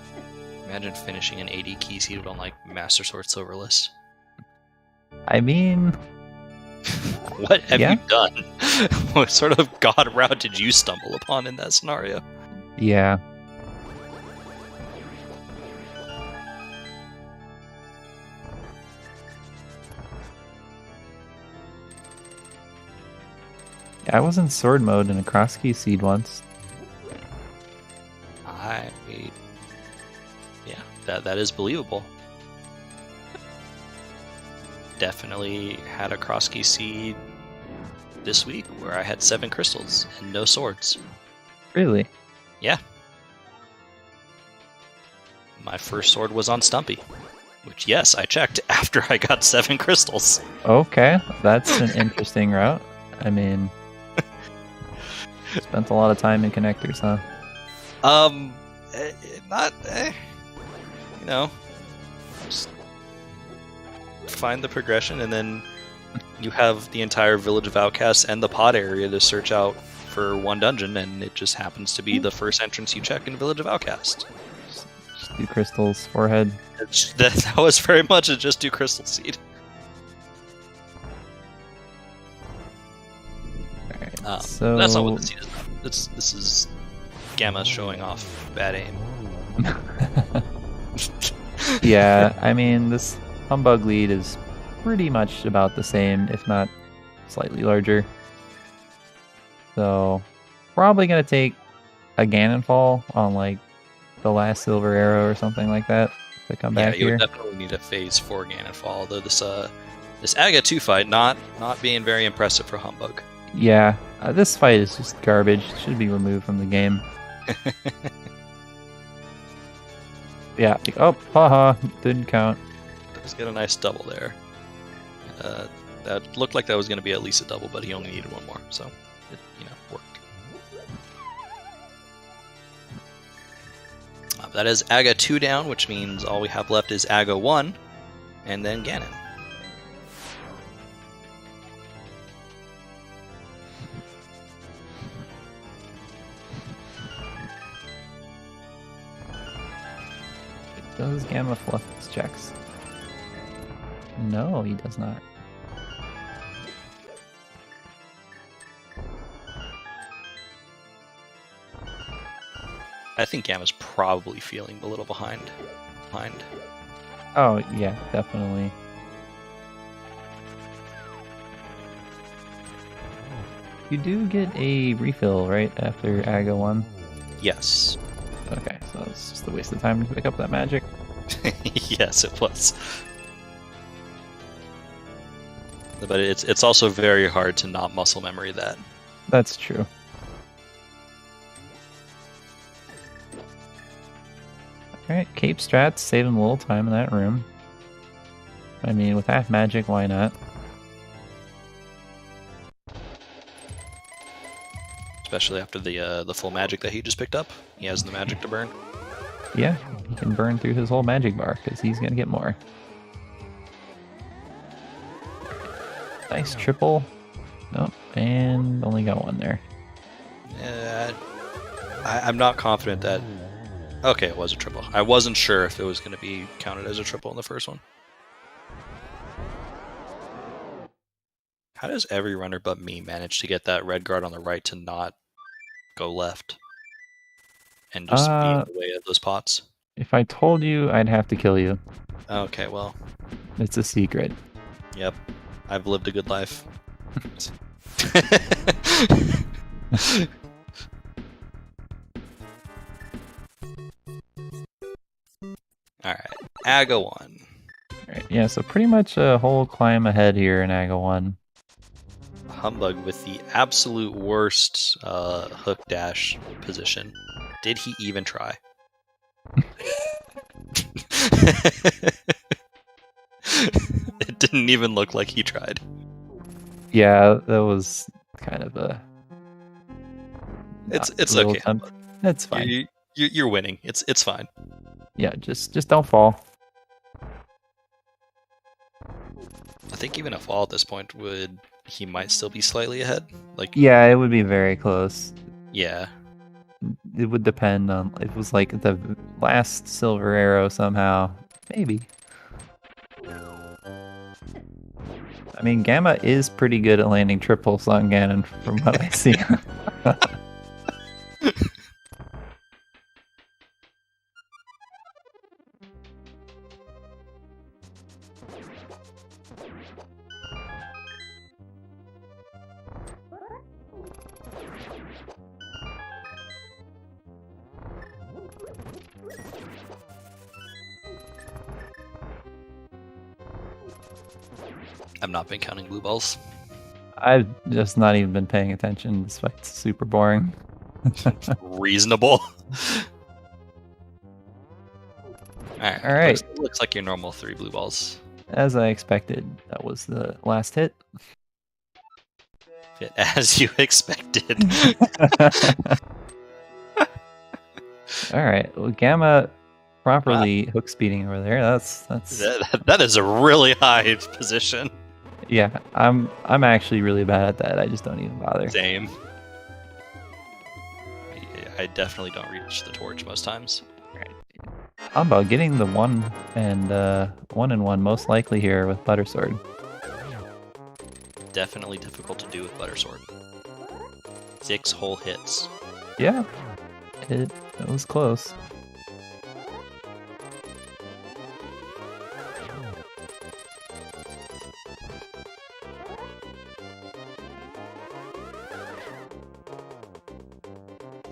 Imagine finishing an AD key seed on like Master Sword Silverless. I mean, what have you done? What sort of god route did you stumble upon in that scenario? Yeah. I was in sword mode in a cross key seed once. That is believable. Definitely had a cross key seed this week where I had 7 crystals and no swords. Really? Yeah. My first sword was on Stumpy, which, yes, I checked after I got 7 crystals. Okay, that's an interesting route. I mean, spent a lot of time in connectors, huh? Just find the progression, and then you have the entire Village of Outcasts and the pod area to search out for one dungeon, and it just happens to be the first entrance you check in Village of Outcasts. Do Crystal's forehead. That was very much a just do Crystal Seed. Alright, so... That's not what the seed is about. This is Gamma showing off bad aim. Yeah, I mean, this Humbug lead is pretty much about the same, if not slightly larger. So, probably going to take a Ganon fall on, like, the last Silver Arrow or something like that to come back here. Yeah, you would definitely need a phase 4 Ganon fall, although this Aga 2 fight not being very impressive for Humbug. Yeah, this fight is just garbage. It should be removed from the game. Yeah. Oh, haha, didn't count. Let's get a nice double there. That looked like that was going to be at least a double, but he only needed one more, so it worked. That is Aga 2 down, which means all we have left is Aga 1, and then Ganon. Does Gamma fluff his checks? No, he does not. I think Gamma's probably feeling a little behind. Oh, yeah, definitely. You do get a refill, right, after Aga 1? Yes. Okay, so it's just a waste of time to pick up that magic. Yes, it was. But it's also very hard to not muscle memory that. That's true. Alright, Cape Strats, saving a little time in that room. I mean, with half magic, why not? Especially after the full magic that he just picked up. He has the magic to burn. Yeah, he can burn through his whole magic bar, because he's going to get more. Nice triple. Nope, and only got one there. I'm not confident that... Okay, it was a triple. I wasn't sure if it was going to be counted as a triple in the first one. How does every runner but me manage to get that red guard on the right to not go left? And just be in the way of those pots? If I told you, I'd have to kill you. Okay, well... It's a secret. Yep. I've lived a good life. Alright, Aga 1. Alright, yeah, so pretty much a whole climb ahead here in Aga 1. Humbug with the absolute worst hook dash position. Did he even try? It didn't even look like he tried. Yeah, that was kind of a... It's okay. It's fine. You're winning. It's fine. Yeah, just don't fall. I think even a fall at this point he might still be slightly ahead. Like yeah, it would be very close. Yeah. It would depend on if it was like the last Silver Arrow somehow. Maybe. I mean, Gamma is pretty good at landing triples on Ganon from what I see. I've not been counting blue balls. I've just not even been paying attention. This fight's super boring. Reasonable. Alright. Looks like your normal 3 blue balls. As I expected, that was the last hit. As you expected. Alright, well, Gamma properly hook speeding over there. That is a really high position. Yeah, I'm actually really bad at that. I just don't even bother. Same. I definitely don't reach the torch most times. Right. Humbug getting the 1-1 most likely here with Buttersword. Definitely difficult to do with Buttersword. 6 whole hits. Yeah, it was close.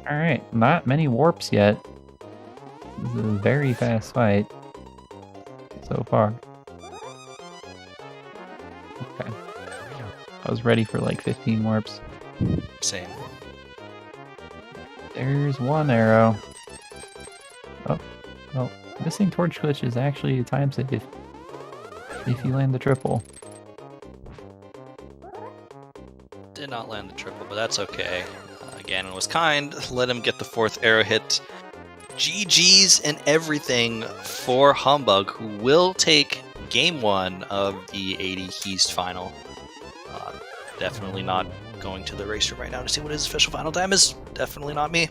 All right, not many warps yet. This is a very fast fight so far. Okay. I was ready for like 15 warps. Same. There's one arrow. Oh, well, missing torch glitch is actually a time save if you land the triple. Did not land the triple, but that's okay. Ganon was kind, let him get the 4th arrow hit. GG's and everything for Humbug, who will take game 1 of the 80 Keys final. Definitely not going to the race room right now to see what his official final time is. Definitely not me.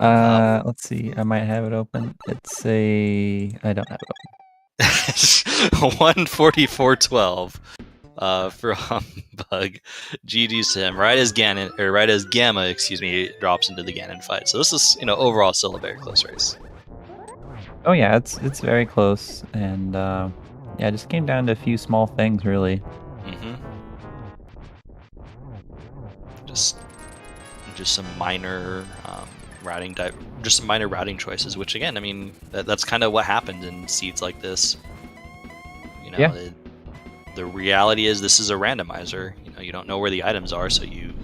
Let's see. I might have it open. I don't have it open. 1:44:12 for Humbug. GG's to him. Right as Gamma, drops into the Ganon fight. So this is, overall still a very close race. Oh yeah, it's very close, and yeah, it just came down to a few small things really. Mm-hmm. Just some minor routing choices, which again, I mean, that's kind of what happens in seeds like this. Yeah. The reality is this is a randomizer. You don't know where the items are, so you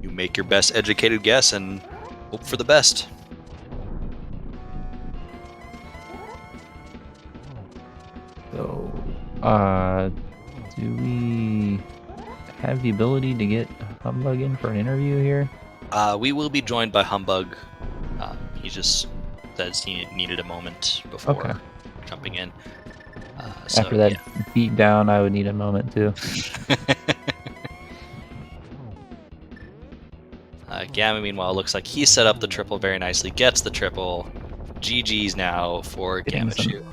make your best educated guess and hope for the best. So, do we have the ability to get Humbug in for an interview here? We will be joined by Humbug. He just says he needed a moment before jumping in. After that beat down, I would need a moment too. Gamma, meanwhile, looks like he set up the triple very nicely, gets the triple. GG's now for Gammachuu.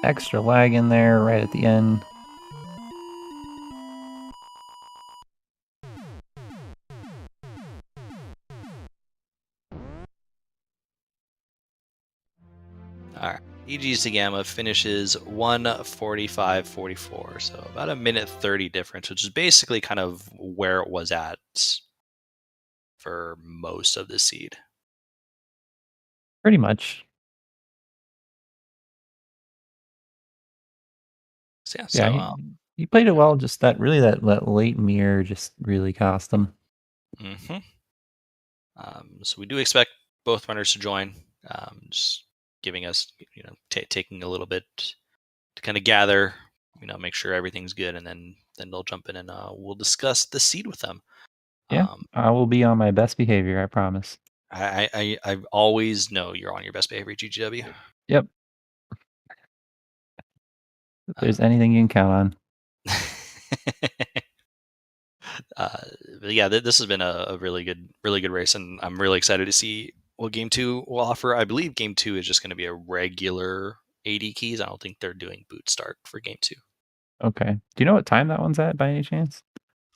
Extra lag in there right at the end. Alright, GG's to Gamma finishes 1:45:44, so about a minute 30 difference, which is basically kind of where it was at for most of the seed. Pretty much. So, he played it well. Just that late mirror just really cost him. Mm-hmm. So we do expect both runners to join. Just giving us, taking a little bit to kind of gather, make sure everything's good, and then they'll jump in and we'll discuss the seed with them. Yeah, I will be on my best behavior. I promise. I always know you're on your best behavior, GGW. Yep. If there's anything you can count on. But yeah, this has been a really good race, and I'm really excited to see what Game 2 will offer. I believe Game 2 is just going to be a regular 80 keys. I don't think they're doing boot start for Game 2. Okay. Do you know what time that one's at by any chance?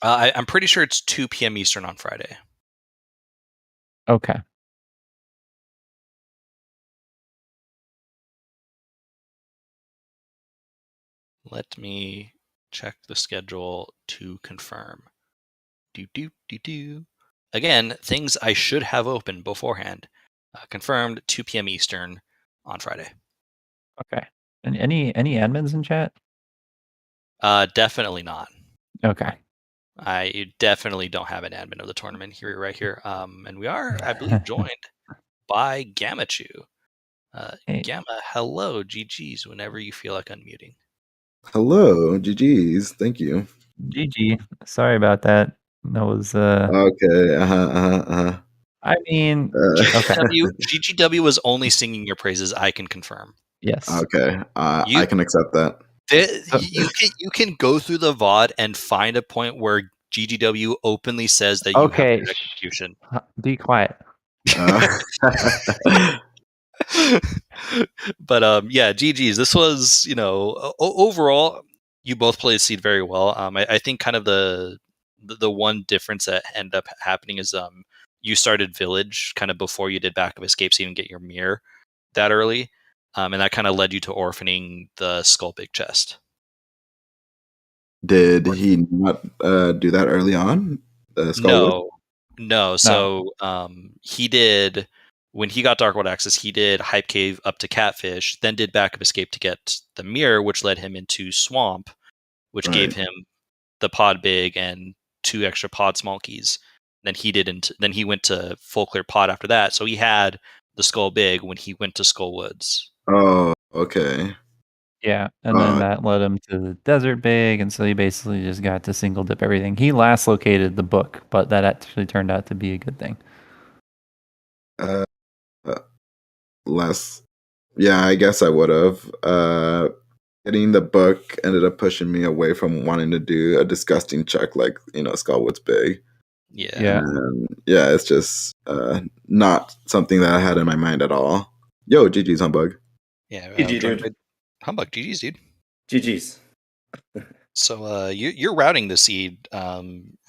I'm pretty sure it's 2 p.m. Eastern on Friday. Okay. Let me check the schedule to confirm. Again, things I should have opened beforehand. Confirmed 2 p.m. Eastern on Friday. Okay. And any admins in chat? Definitely not. Okay. I definitely don't have an admin of the tournament right here. And we are, I believe, joined by Gammachuu. Hey. Gamma, hello, GG's, whenever you feel like unmuting. Hello, GG's. Thank you. GG. Sorry about that. That was okay. I mean, GGW was only singing your praises. I can confirm. Yes. Okay. I can accept that. You can go through the VOD and find a point where GGW openly says that you have good execution. Be quiet. But yeah, GG's. This was, overall, you both played Seed very well. I think kind of the one difference that ended up happening is you started Village kind of before you did Back of Escape, so you didn't get your mirror that early, and that kind of led you to orphaning the Skull Big Chest. Did he not do that early on? No. So he did, when he got Dark World Access, he did Hype Cave up to Catfish, then did Back of Escape to get the mirror, which led him into Swamp, which gave him the Pod Big and 2 extra Pod Small keys. Then he went to Full Clear Pod after that. So he had the Skull Big when he went to Skull Woods. Oh, okay. Yeah, and then that led him to the Desert Big, and so he basically just got to single dip everything. He last located the book, but that actually turned out to be a good thing. Yeah, I guess I would have. Getting the book ended up pushing me away from wanting to do a disgusting check like, Skullwood's Big. Yeah. And yeah, it's just not something that I had in my mind at all. Yo, GG's Humbug. Yeah, GG, dude. Humbug, GG's, dude. GG's. So you're routing the Seed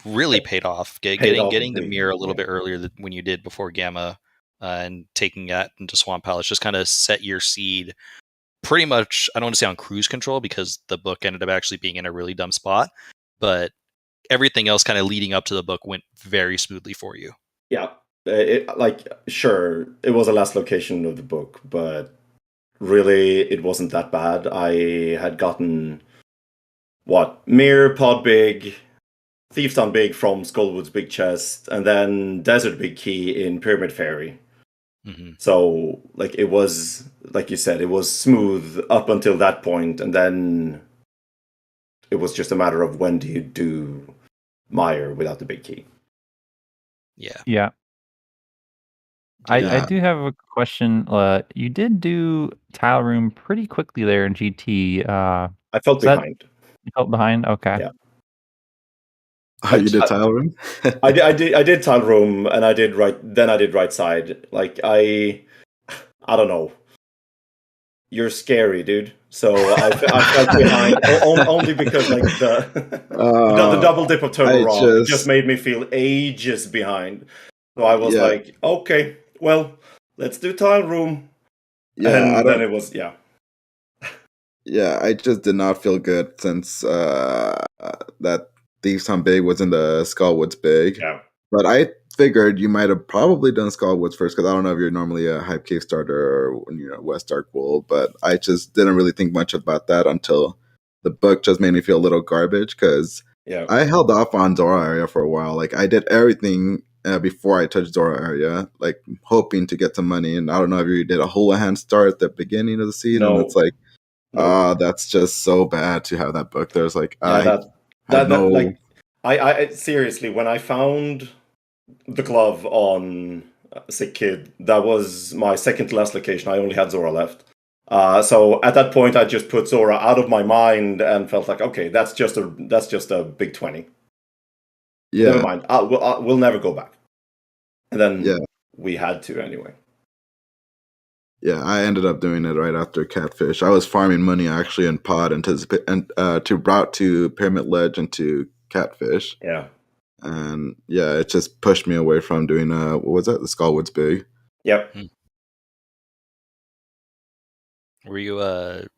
really paid off. Getting the mirror a little bit earlier when you did before Gamma, and taking that into Swamp Palace just kind of set your Seed pretty much, I don't want to say on cruise control because the book ended up actually being in a really dumb spot, but everything else kind of leading up to the book went very smoothly for you. Yeah. Sure, it was the last location of the book, but really it wasn't that bad. I had gotten Mirror, Pod Big, Thieves Town Big from Skullwood's Big Chest, and then Desert Big Key in Pyramid Fairy. Mm-hmm. So, it was, like you said, it was smooth up until that point, and then it was just a matter of when do you do Meyer without the big key. Yeah. I do have a question. You did do Tile Room pretty quickly there in GT. I felt behind. You felt behind? Okay. Yeah. Oh, you did Tile Room? I did Tile Room, and I did right side. I don't know. You're scary, dude. So I felt behind only because the double dip of Turbo Rock just made me feel ages behind. So I was like, okay, well, let's do Tile Room. Yeah, and then it was Yeah, I just did not feel good since that Thieves Town Big was in the Skullwoods Big. Yeah. But I figured you might have probably done Skullwoods first, because I don't know if you're normally a Hype Cave starter or West Dark Wool, but I just didn't really think much about that until the book just made me feel a little garbage, because I held off on Zora area for a while. I did everything before I touched Zora area, hoping to get some money, and I don't know if you did a Houlihan start at the beginning of the season. No. It's that's just so bad to have that book. There's I seriously, when I found the glove on Sick Kid, that was my second to last location. I only had Zora left. So at that point, I just put Zora out of my mind and felt like, okay, that's just a big 20. Yeah. Never mind. We'll never go back. And then we had to anyway. Yeah, I ended up doing it right after Catfish. I was farming money actually in Pod to route to Pyramid Ledge and to Catfish. Yeah. And it just pushed me away from doing what was that? The Skullwoods Big. Yep. Were you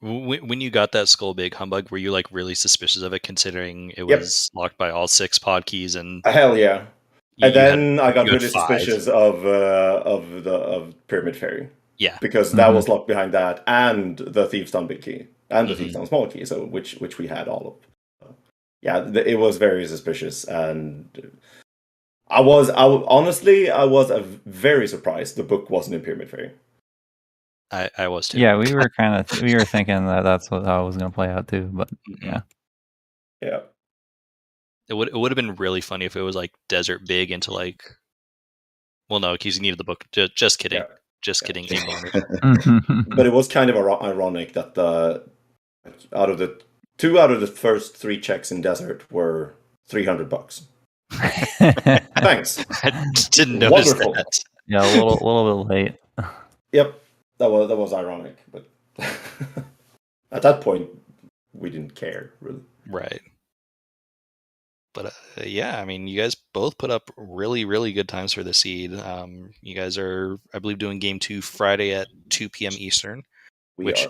when you got that Skull Big Humbug, were you really suspicious of it, considering it was locked by all 6 pod keys? And hell yeah. And then I got really suspicious of Pyramid Fairy. Yeah. Because that was locked behind that and the Thieves Town Big Key and the Thieves Town Small Key, so which we had all of. It was very suspicious, and I was very surprised the book wasn't in Pyramid Fairy. I was too. Yeah, we were thinking that's how it was going to play out too, but yeah. It would have been really funny if it was Desert Big into well, no, because you needed the book. Just kidding. Yeah. Just kidding. But it was kind of ironic that out of the 2 out of the first 3 checks in Desert were $300. Thanks. I didn't notice that. Yeah, a little bit late. Yep. that was ironic, but at that point, we didn't care really. Right. But yeah, I mean, you guys both put up really, really good times for the seed. You guys are, I believe, doing game 2 Friday at 2 p.m. Eastern, which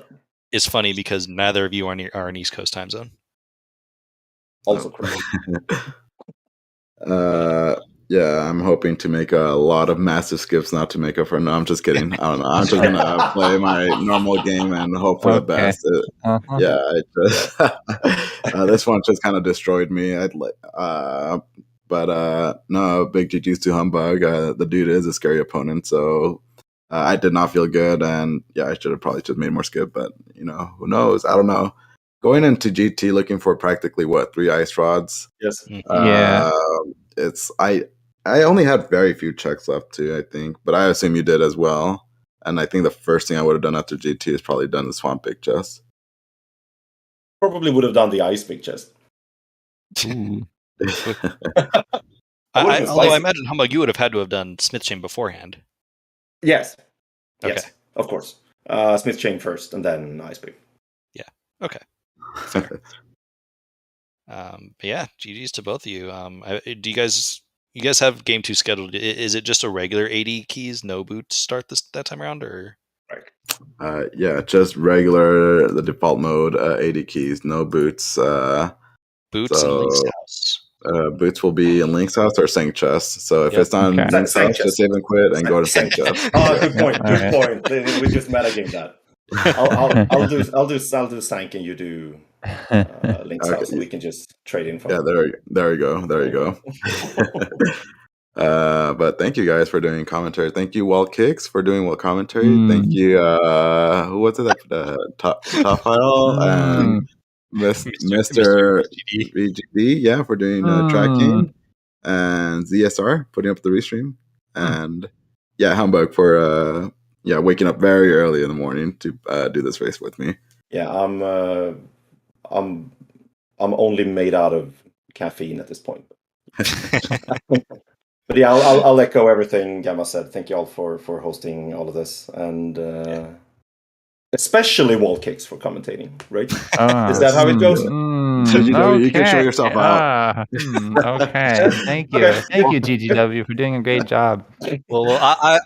is funny because neither of you are in East Coast time zone. Also correct. Yeah, I'm hoping to make a lot of massive skips not to make up for. No, I'm just kidding. I don't know. I'm just gonna play my normal game and hope for the best. Yeah, this one just kind of destroyed me. No, big GG's to Humbugh. The dude is a scary opponent, so I did not feel good, and yeah, I should have probably just made more skip. But who knows? I don't know. Going into GT looking for practically 3 ice rods. Yes. Yeah. It's I only had very few checks left too, I think, but I assume you did as well. And I think the first thing I would have done after GT is probably done the Swamp Big Chest. Probably would have done the Ice Big Chest. Although I imagine Humbugh, you would have had to have done Smith Chain beforehand. Yes. Okay. Yes, of course. Smith Chain first, and then Ice Big. Yeah. Okay. Fair. But yeah, GG's to both of you. Do you guys have game 2 scheduled? Is it just a regular 80 keys, no boots start that time around, or? Yeah, just regular, the default mode, 80 keys, no boots. Boots in Link's house. Boots will be in Link's house or Sank Chest. So if it's not in Link's house, just save and quit and go to Sank Chest. Oh, good point. Good point. We just metagame that. I'll do Sank and you do Link's house, so we can just trade info. Yeah, there you go. But thank you guys for doing commentary. Thank you, Wall Kicks, for doing commentary. Thank you, who was it? Top File and Mr. VGD, yeah, for doing tracking, and ZSR putting up the restream, and yeah, Humbugh for waking up very early in the morning to do this race with me. Yeah, I'm only made out of caffeine at this point. But yeah, I'll echo everything Gamma said. Thank you all for hosting all of this, and especially Wall Kicks for commentating. Right? Is that how it goes? You can show yourself out. Okay. Thank you. Thank you, GGW, for doing a great job. Well,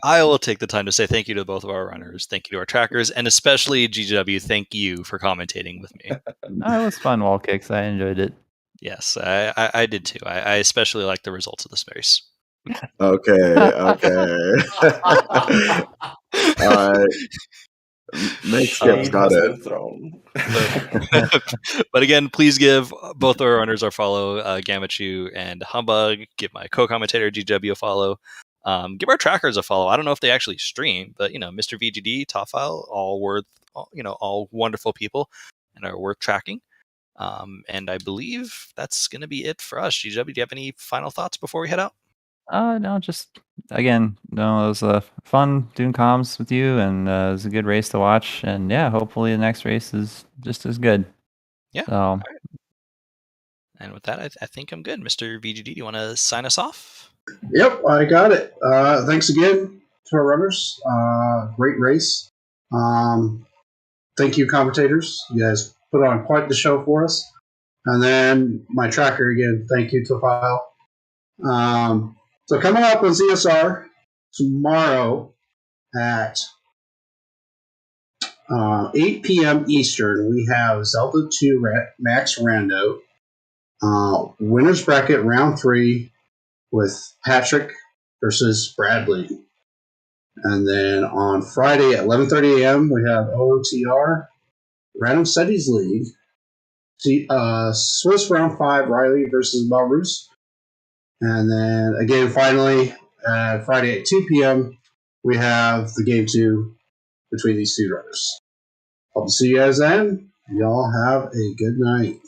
I will take the time to say thank you to both of our runners. Thank you to our trackers, and especially GGW. Thank you for commentating with me. It was fun, Wall Kicks. I enjoyed it. Yes, I did too. I especially like the results of this race. Okay. All right. Make skips, got it. But again, please give both our runners our follow, Gammachuu and Humbugh. Give my co-commentator GW a follow. Give our trackers a follow. I don't know if they actually stream, but Mr. VGD, Top File, all wonderful people and are worth tracking. And I believe that's going to be it for us. GW, do you have any final thoughts before we head out? No, just again, it was fun doing comms with you, and it was a good race to watch. And yeah, hopefully the next race is just as good. Yeah. So, and with that, I think I'm good. Mr. VGD, do you want to sign us off? Yep, I got it. Thanks again to our runners. Great race. Thank you, commentators. You guys put on quite the show for us. And then my tracker again. Thank you to File. So coming up on ZSR tomorrow at 8 p.m. Eastern, we have Zelda 2 Max Rando, winners bracket round 3 with Patrick versus Bradley. And then on Friday at 11:30 a.m., we have ALttPR Random Studies League, Swiss round 5 Riley versus Belarus. And then again, finally, Friday at 2 p.m., we have the game 2 between these two runners. Hope to see you guys then. Y'all have a good night.